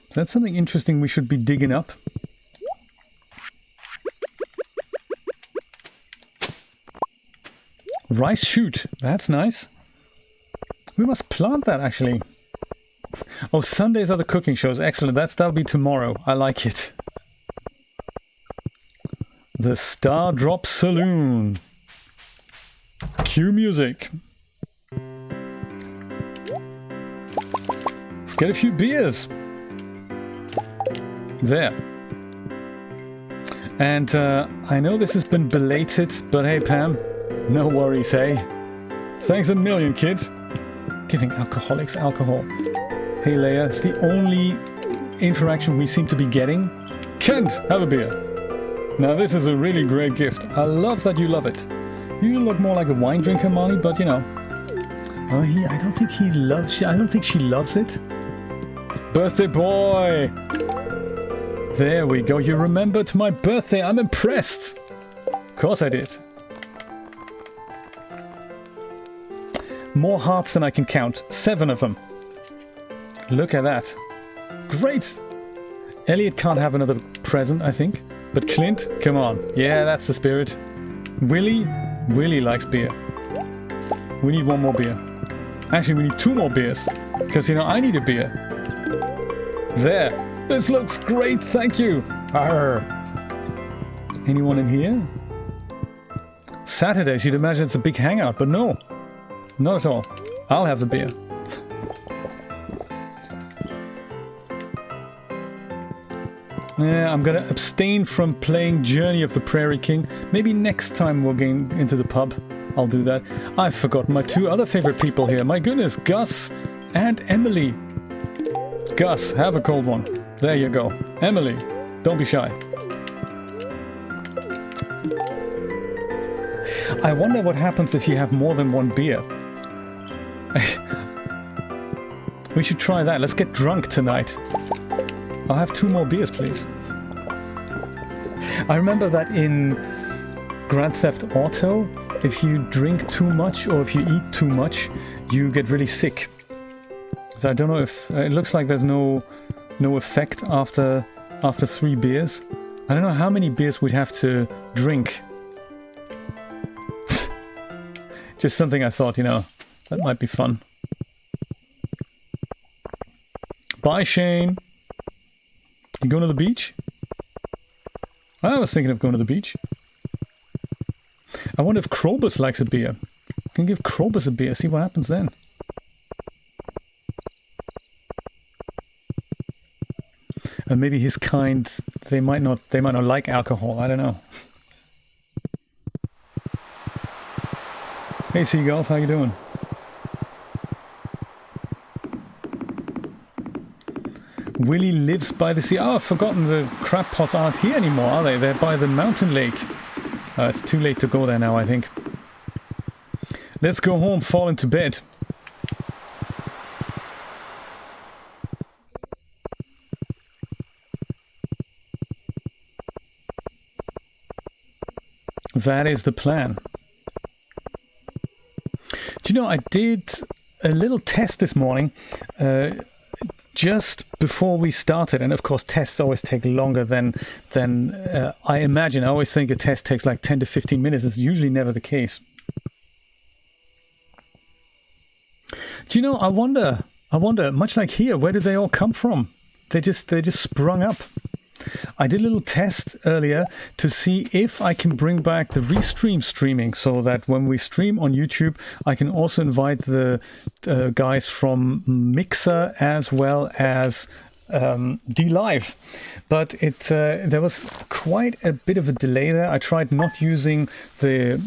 is that something interesting we should be digging up? Rice shoot. That's nice. We must plant that, actually. Oh, Sundays are the cooking shows. Excellent. That'll be tomorrow. I like it. The Star Drop Saloon. Cue music. Let's get a few beers. There. And I know this has been belated, but hey, Pam, no worries, hey? Thanks a million, kid. Giving alcoholics alcohol. Hey, Leia, it's the only interaction we seem to be getting. Kent, have a beer. Now, this is a really great gift. I love that you love it. You look more like a wine drinker, Marnie, but you know. Oh, I don't think he loves... I don't think she loves it. Birthday boy! There we go. You remembered my birthday. I'm impressed. Of course I did. More hearts than I can count. 7 of them. Look at that. Great. Elliot can't have another present, I think. But Clint, come on. Yeah, that's the spirit. Willie likes beer. We need 1 more beer. Actually, we need 2 more beers. Because, you know, I need a beer. There. This looks great, thank you. Arr. Anyone in here? Saturdays, you'd imagine it's a big hangout, but no. Not at all. I'll have the beer. Yeah, I'm gonna abstain from playing Journey of the Prairie King. Maybe next time we'll get into the pub. I'll do that. I've forgotten my 2 other favorite people here. My goodness, Gus and Emily. Gus, have a cold one. There you go. Emily, don't be shy. I wonder what happens if you have more than 1 beer. We should try that. Let's get drunk tonight. I'll have 2 more beers, please. I remember that in Grand Theft Auto, if you drink too much or if you eat too much, you get really sick. So I don't know if it looks like there's no effect after 3 beers. I don't know how many beers we'd have to drink. Just something I thought, you know, that might be fun. Bye, Shane. You going to the beach? I was thinking of going to the beach. I wonder if Krobus likes a beer. I can give Krobus a beer, see what happens then. And maybe his kind, they might not like alcohol, I don't know. Hey seagulls, how you doing? Willie lives by the sea. Oh, I've forgotten the crab pots aren't here anymore, are they? They're by the mountain lake. It's too late to go there now, I think. Let's go home, fall into bed. That is the plan. Do you know, I did a little test this morning just before we started, and of course tests always take longer than I imagine. I always think a test takes like 10 to 15 minutes. It's usually never the case. Do you know, I wonder, much like here, where did they all come from? They just sprung up. I did a little test earlier to see if I can bring back the restream streaming, so that when we stream on YouTube, I can also invite the guys from Mixer as well as DLive. But there was quite a bit of a delay there. I tried not using the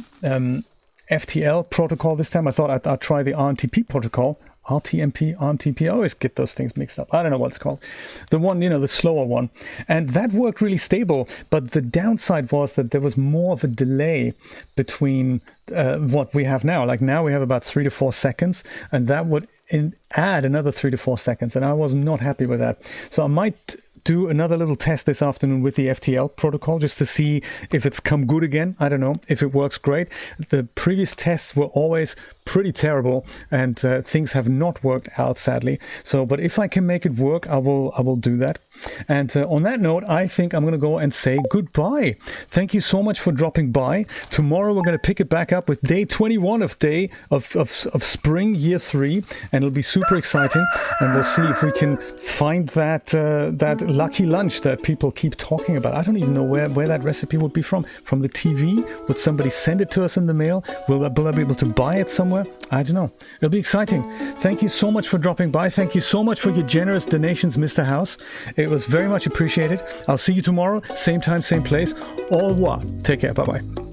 FTL protocol this time. I thought I'd try the RTP protocol. RTMP, RTP, I always get those things mixed up. I don't know what it's called. The one, you know, the slower one. And that worked really stable, but the downside was that there was more of a delay between what we have now. Like now we have about 3 to 4 seconds, and that would add another 3 to 4 seconds, and I was not happy with that. So I might do another little test this afternoon with the FTL protocol just to see if it's come good again. I don't know if it works great. The previous tests were always pretty terrible, and things have not worked out, sadly. So, but if I can make it work, I will do that. And on that note, I think I'm going to go and say goodbye. Thank you so much for dropping by. Tomorrow we're going to pick it back up with day 21 of spring year 3, and it'll be super exciting. And we'll see if we can find that lucky lunch that people keep talking about. I don't even know where that recipe would be from. From the TV? Would somebody send it to us in the mail? Will I be able to buy it somewhere? I don't know. It'll be exciting. Thank you so much for dropping by. Thank you so much for your generous donations, Mr. House. It was very much appreciated. I'll see you tomorrow, same time, same place. Au revoir. Take care. Bye-bye.